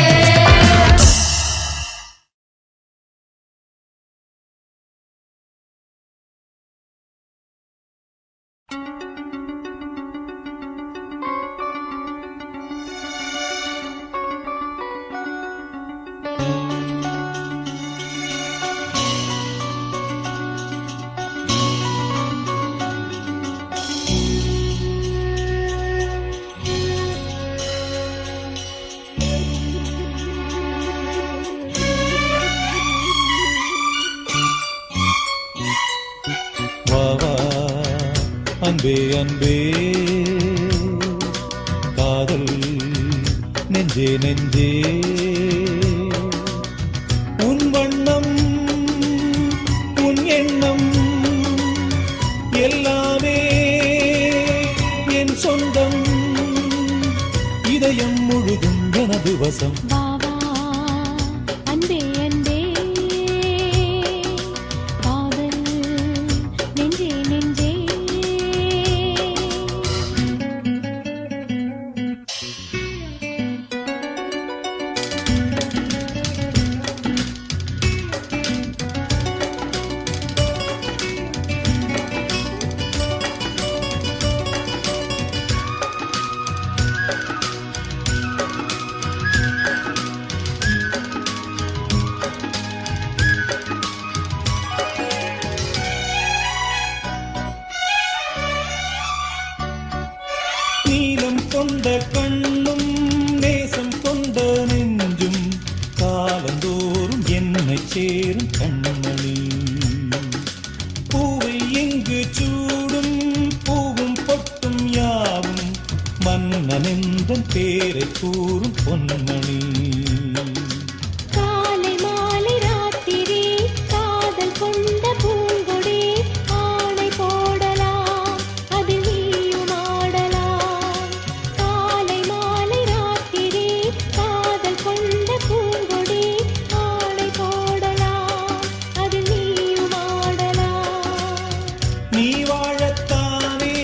அன்பே அன்பே காதல் நெஞ்சே நெஞ்சே உன் வண்ணம் உன் எண்ணம் எல்லாமே என் சொந்தம் இதயம் முழுதும் எனது வசம் அன்பே அன்பே காதல் நெஞ்சே நெஞ்சே நீலம் கொண்ட கண்ணும் நேசம் கொண்ட நெஞ்சும் காலந்தோறும் என்னை சேரும் கண்மணி பூவை எங்கு சூடும் பூவும் பொட்டும் யாவும் மன்னனெந்தன் பேரை கூறும் பொன்மணி காலை மாலை ராத்திரி காதல் கொண்ட பூங்கொடி ஆணை போடலாம் அதில் நீயும் ஆடலாம் காலை மாலை ராத்திரி காதல் கொண்ட பூங்கொடி ஆணை போடலாம் அதில் நீயும் ஆடலாம் நீ வாழத்தானே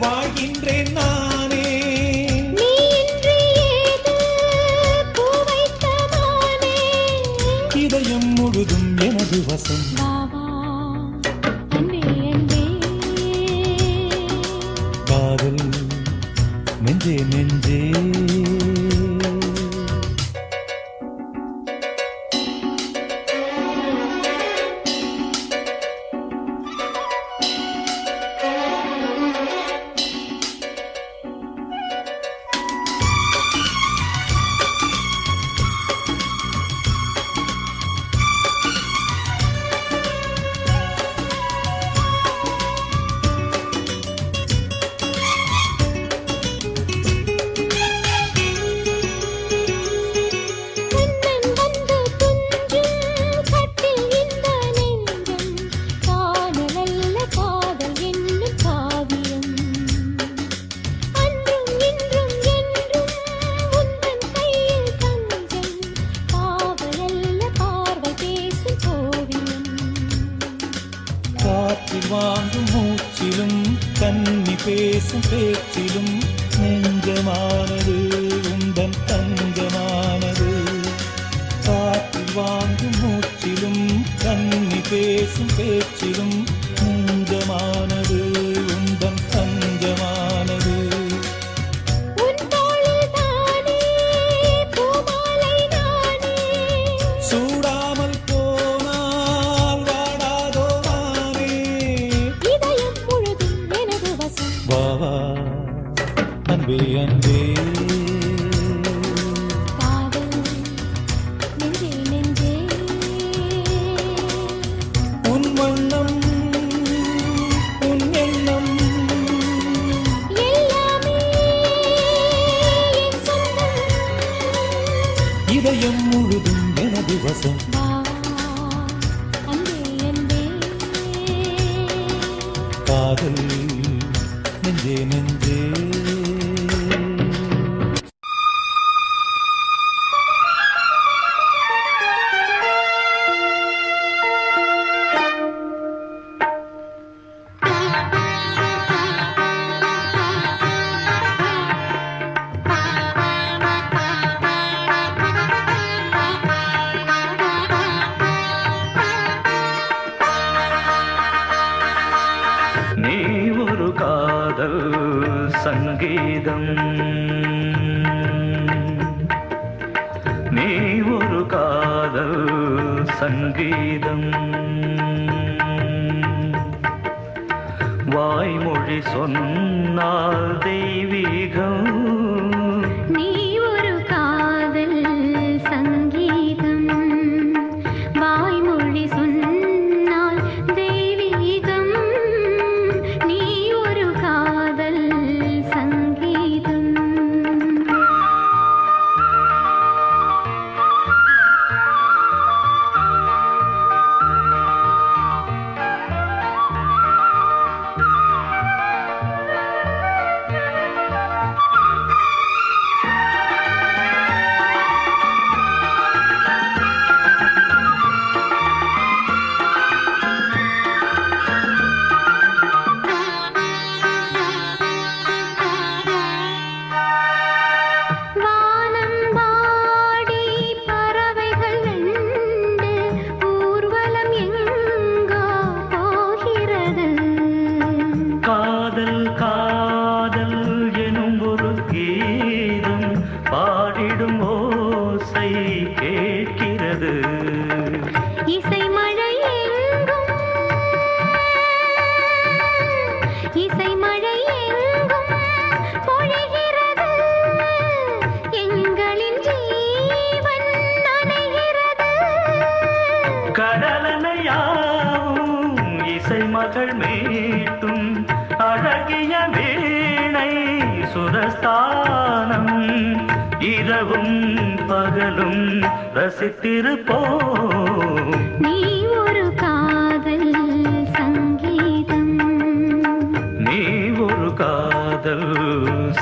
வாழ்கின்றேன் நானே நீ இன்றி ஏது இதயம் முழுதும் எனது வசம். பாவா அன்பே அன்பே காதல் நெஞ்சே நெஞ்சே கண்ணன் வந்து துஞ்சும் கட்டில் இந்த நெஞ்சம் காதலல்ல காதல் என்னும் காவியம் அன்றும் இன்றும் என்றும் உந்தன் கையில் தஞ்சம் காவலல்ல பார்வை பேசும் கோவியம் காற்றில் வாங்கும் மூச்சிலும் கன்னி பேசும் பேச்சிலும் நெஞ்சமானது உந்தன் தஞ்சமானது. காற்றில் வாங்கும் மூச்சிலும் கன்னி பேசும் பேச்சிலும் நெஞ்சமானது உந்தன் தஞ்சமானது. உன் தோளில் தானே பூமாலை நானே சூடாமல் போனால் வாடாதோ நானே. இதயம் முழுதும் எனது வசம். வா வா அன்பே அன்பே காதல் நெஞ்சே நெஞ்சே உன் வண்ணம் உன் எண்ணம் எல்லாமே என் சொந்தம். இதயம் முழுதும் எனது வசம். வா அன்பே அன்பே காதல் நெஞ்சே நெஞ்சே நீ ஒரு காதல் சங்கீதம், நீ ஒரு காதல் சங்கீதம். வாய்மொழி சொன்னால் தெய்வீகம், நீ ஒரு காதல் சங்கீதம் வாய்மொழி சொன்னால் தெய்வீகம் நீ ஒரு காதல் சங்கீதம் மகள் மீட்டும் அழகிய வீணை சுரஸ்தானம் இரவும் பகலும் ரசித்திருப்போம். நீ ஒரு காதல் சங்கீதம் நீ ஒரு காதல்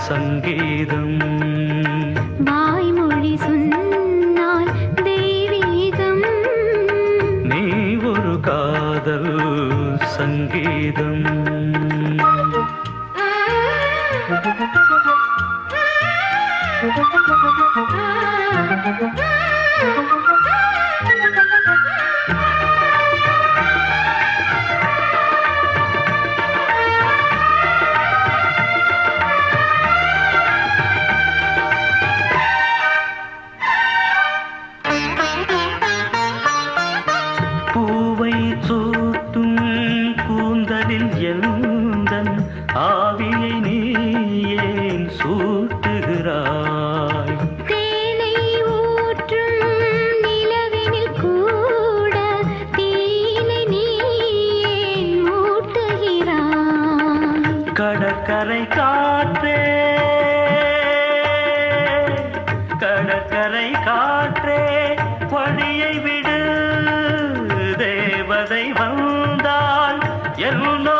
சங்கீதம் வாய்மொழி சொன்னால் தெய்வீகம் நீ ஒரு காதல் சங்கீதம் மடியை விடு தேவதை வந்தால் என்னோடு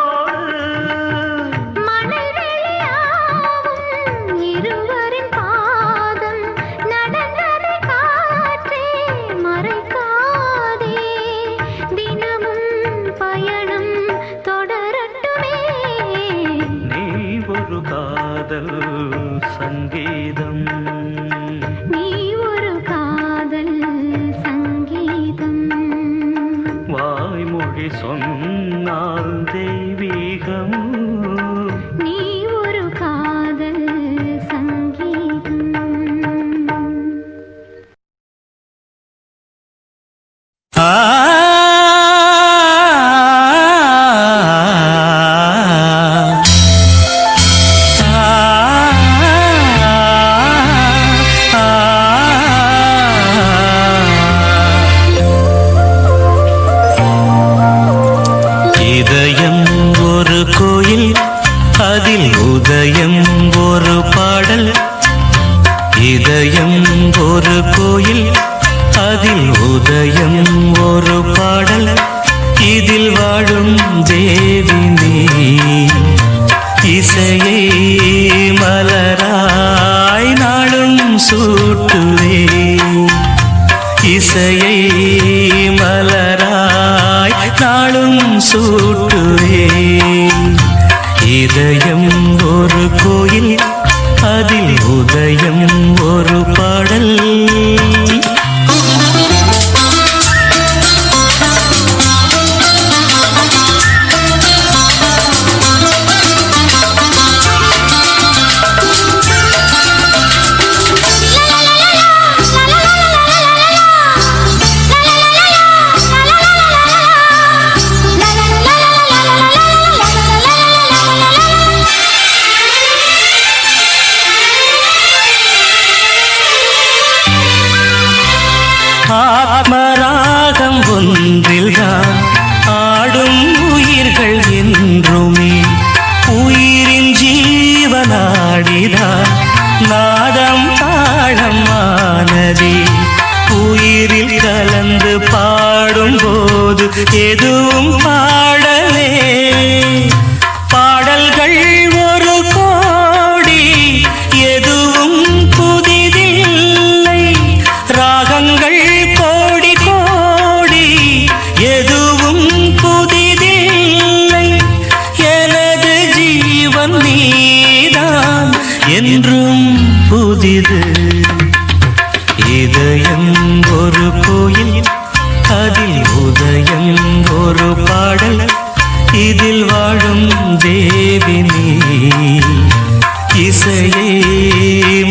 மணல் வெளியாகும் இருவரின் பாதம் நடந்ததை காற்றே மறைக்காதே தினமும் பயணம் தொடரட்டுமே நீ ஒரு காதல் சங்கீதம் நீ ஒரு காதல் சங்கீதம் வாய்மொழி சொன்னால் தெய்வீகம் நீ ஒரு காதல் சங்கீதம் இதயம் ஒரு கோயில் அதில் உதயம் ஒரு பாடல் இதயம் ஒரு கோயில் அதில் உதயம் ஒரு பாடல் இதில் வாழும் தேவி நீ இசையை மலராய் நாளும் சூட்டுவே இசையை மலராய் நாளும் சூட்டுவே இதயம் ஒரு கோயில் அதில் உதயம் ஒரு பாடல் ஆத்மராகம் ஒன்றில்தான் ஆடும் உயிர்கள் என்றுமே உயிரின் ஜீவனாடிதான் நாதம் தாளம் ஆனதே உயிரில் கலந்து பாடும்போது எதுவும் பாடலே பாடல்கள் ஒரு கோடி எதுவும் புதிதில்லை ராகங்கள் கோடி கோடி எதுவும் புதிதில்லை எனது ஜீவன் நீதான் என்றும் புதிது இதயம் ஒரு கோயில் அதில் உதயம் ஒரு பாடல் இதில் வாழும் தேவி நீ இசையை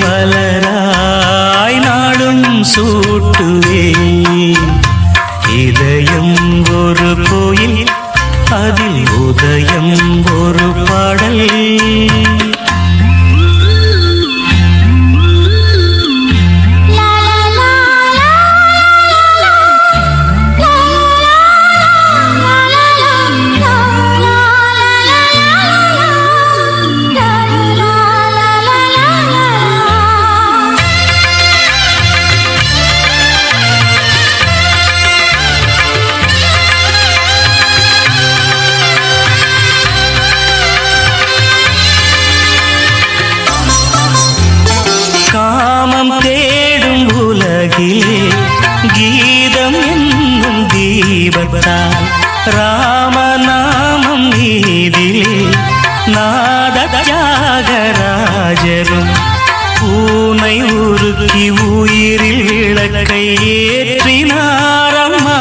மலராய் நாளும் சூட்டுவே இதயம் ஒரு கோயில் அதில் உதயம் ஒரு பாடல் காமம் தேடும் உலகிலே கீதம் என்னும் தீபத்தால் ராமநாமம் நீதிலே நாத தியாகராஜரும் பூனை உருக்கி உயிரில் விளக்கை ஏற்றினாரம்மா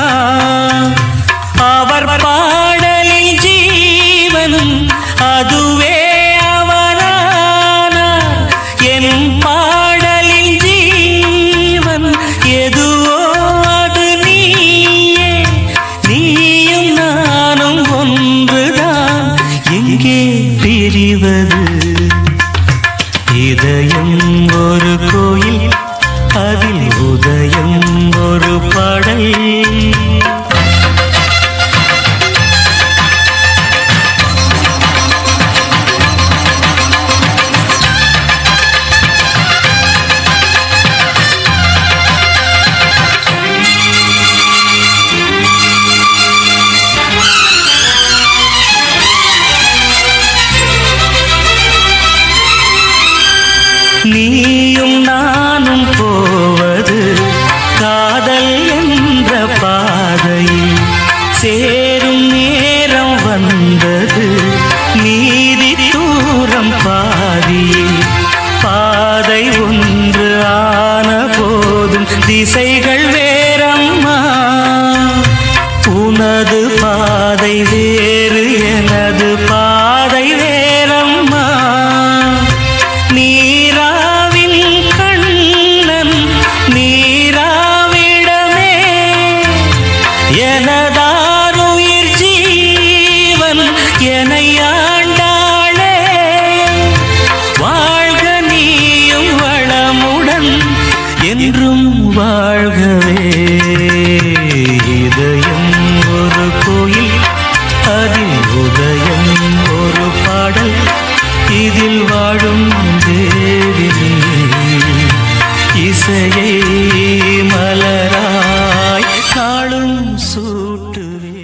அவர் பாடலில் ஜீவனும் அதுவே அவனானார் என் பாடலில் ஜீவன் எதுவோ அது நீயே நீயும் நானும் ஒன்றுதான் எங்கே பிரிவது இதயம் ஒரு கோயில் அதில் உதயம் ஒரு பாடல் காதல் என்ற பாதையில் சேரும் நேரம் வந்தது. நீதி தூரம் பாதியே பாதை ஒன்று ஆன போதும் திசைகள் வேறம்மா. உனது பாதை வேறு எனது பாதை வேறம்மா. நீராவின் கண்ணன் நீராவிடமே எனதாருயிர் ஜீவன் எனையாண்டாளே. வாழ்க நீயும் வளமுடன் என்றும் வாழ்கவே. இதயம் ஒரு கோயில் அதில் உதயம் ஒரு பாடல். இதில் வாழும் தேவி இசையை மலராய் நாளும் சூட்டுவே.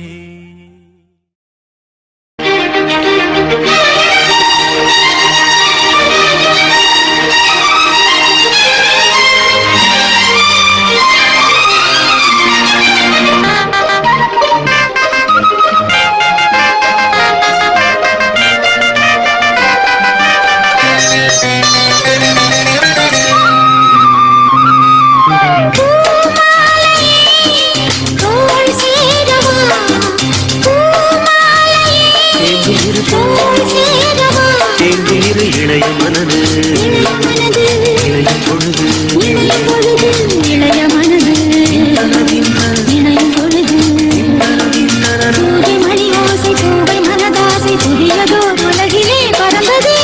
இளைய மனது இளைய பொழுது இளைய மனது இளைய பொழுது மணி ஓசை பூவை மனதாசை புதியதோ உலகிலே பறந்தது.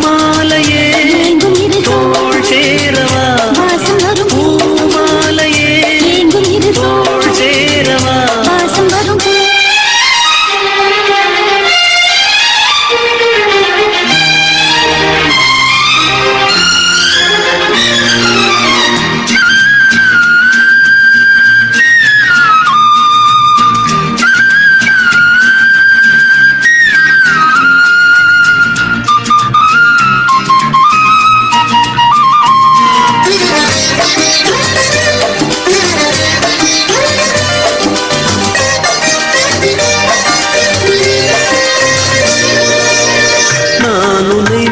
மாலையே எங்கும் இரு தோள் சேரவா வாசம் வரும். மாலையே எங்கும் இரு தோள் சேரவா வாசம் வரும்.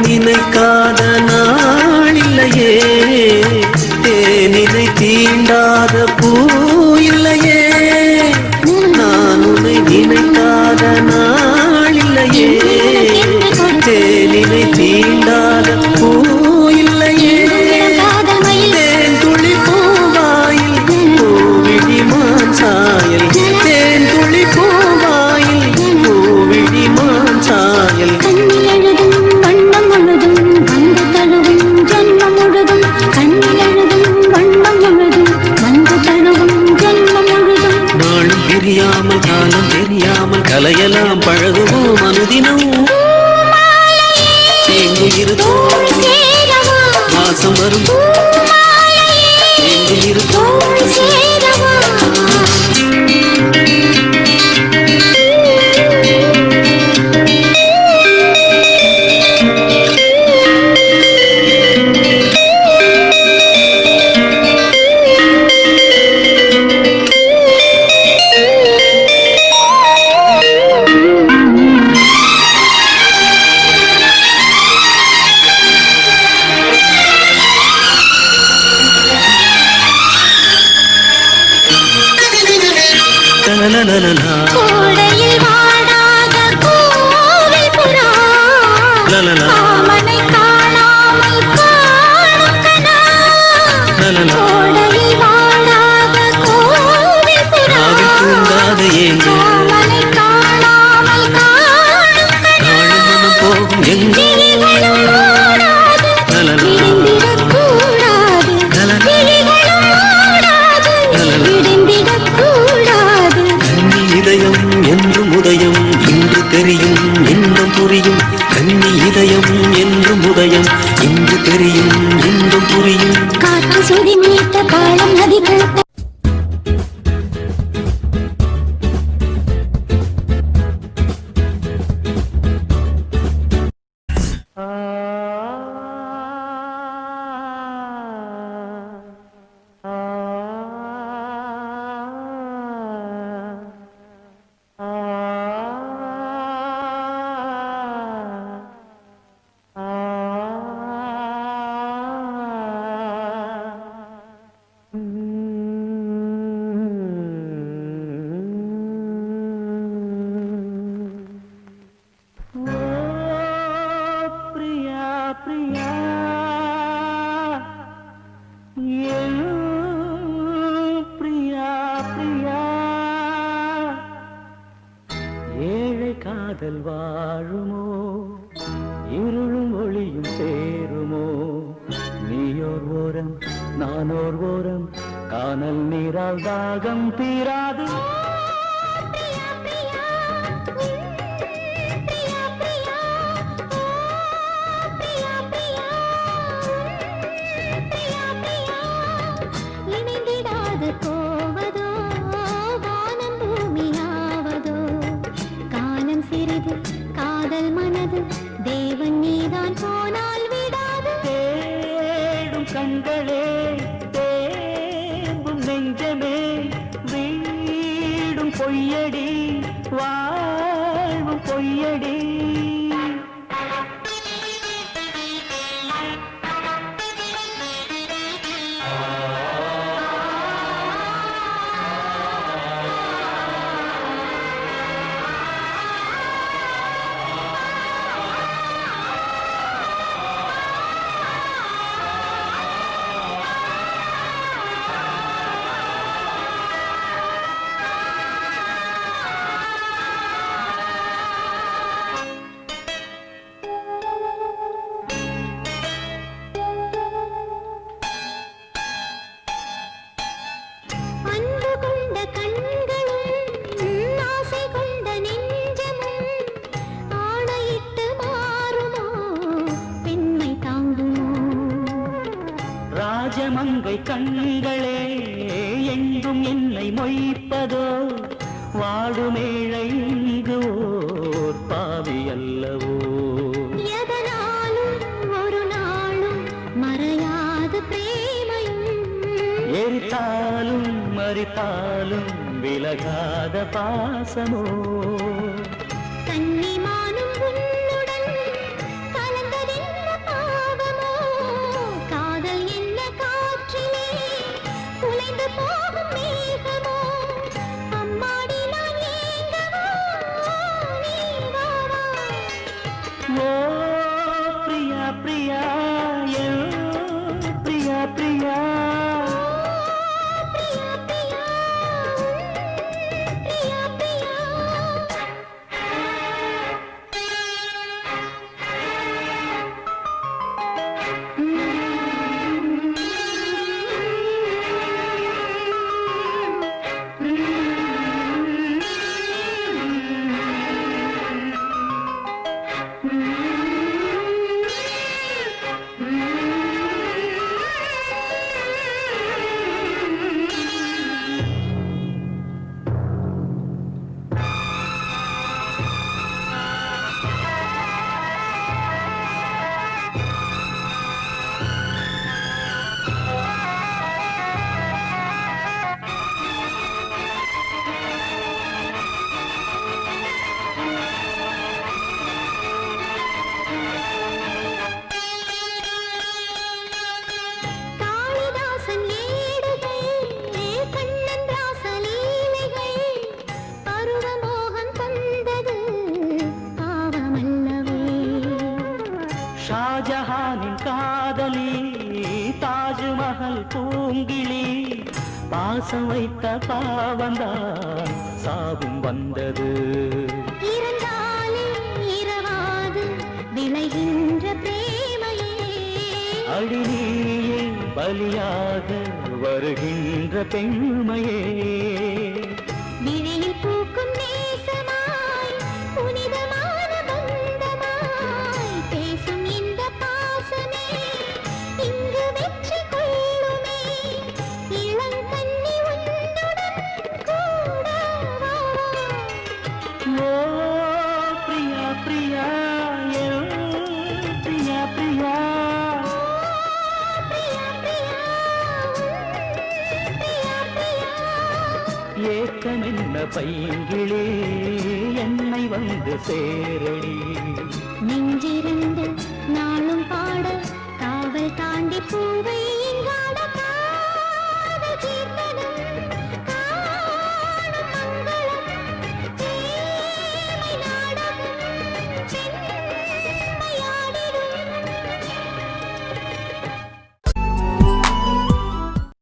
நினைக்காத நாளில்லையே, தேனினை தீண்டாத பூ இல்லையே. நான் உன்னை நினைக்காத நாளில்லையே, தேனினை தீண்டாத பூ இல்லையே. தேன் துளி பூவாயில் பூவிழி மான் சாயல், தேன் துளி பூவாயில் பூவிழி மான் சாயல். தெரியாமல் காலம் தெரியாமல் கலையெல்லாம் பழகுவோம் அனுதினம். எங்கு இருப்போம் வாசம் வரும். எங்கு இருப்போம் கோடையில் வாடாத கோவில் புறா, மாமனை காணாமல் காணும் கனா. கோடையில் வாடாத கோவில் புறா, மாமனை காணாமல் காணும் கனா. போகும் எங்கிரிகளும் ஓடாது, விடுந்திடக்கூடாது. கிளிகளும் ஓடாது, விடுந்திடக்கூடாது. இதயம் என்றும் உதயம் இன்று தெரியும் இன்னும் புரியும். கன்னி இதயம் காதல் வாழுமோ இருளும் ஒளியும் சேருமோ நீயோர் ஓரம் நானோர் ஓரம் கானல் நீரால் தாகம் தீராது போவதோ வானம் பூமியாவதோ காலம் சிறிது காதல் மனது தேவன் நீதான் போனால் விடாது தேடும் கண்களே தேம்பும் நெஞ்சமே வீடும் பொய்யடி வாழ்வும் பொய்யடி ராஜமங்கை கண்களே எங்கும் என்னை மொய்ப்பதோ வாடுமேழை இங்கு ஓர் பாவி அல்லவோ எதனாலும் ஒரு நாளும் மறையாத பிரேமையும் எரித்தாலும் மறித்தாலும் விலகாத பாசமோ கன்னிமானும் உன்னுடன் கலந்ததென்ன பாவமோ காதல் என்ன காற்றிலே குலைந்து போகும் மேகமோ அம்மாடி நான் ஏங்கவோ நீ வா வா ஓ பிரியா பிரியா என் பிரியா பிரியா பிரியா பிரியா பிரியா பிரியா காளிதாசன் ஏடுகள் கண்ணன் ராசலீலைகள் பருவமோகன் தந்தது பாவமல்லவே ஷாஜஹானின் காதலி தாஜ்மஹல் பூங்கிளி பாசம் வைத்த பாவந்தான் சாபம் வந்தது இருந்தாலே இரவாது விளைகின்ற பிரேமையே அடிநீயே பலியாக வருகின்ற பெண்மையே விழியில் பூக்கும் நேசமாய் புனிதமான பந்தமாய் பேசும் இந்த பாசமே இங்கு வெற்றி கொள்ளுமே இளங்கண்ணி உன்னுடன் கூட வா ஓ பிரியா பிரியா என் பிரியா பிரியா பிரியா பிரியா பிரியா பிரியா ஏக்கமென்ன பைங்கிளே என்னை வந்து சேரடி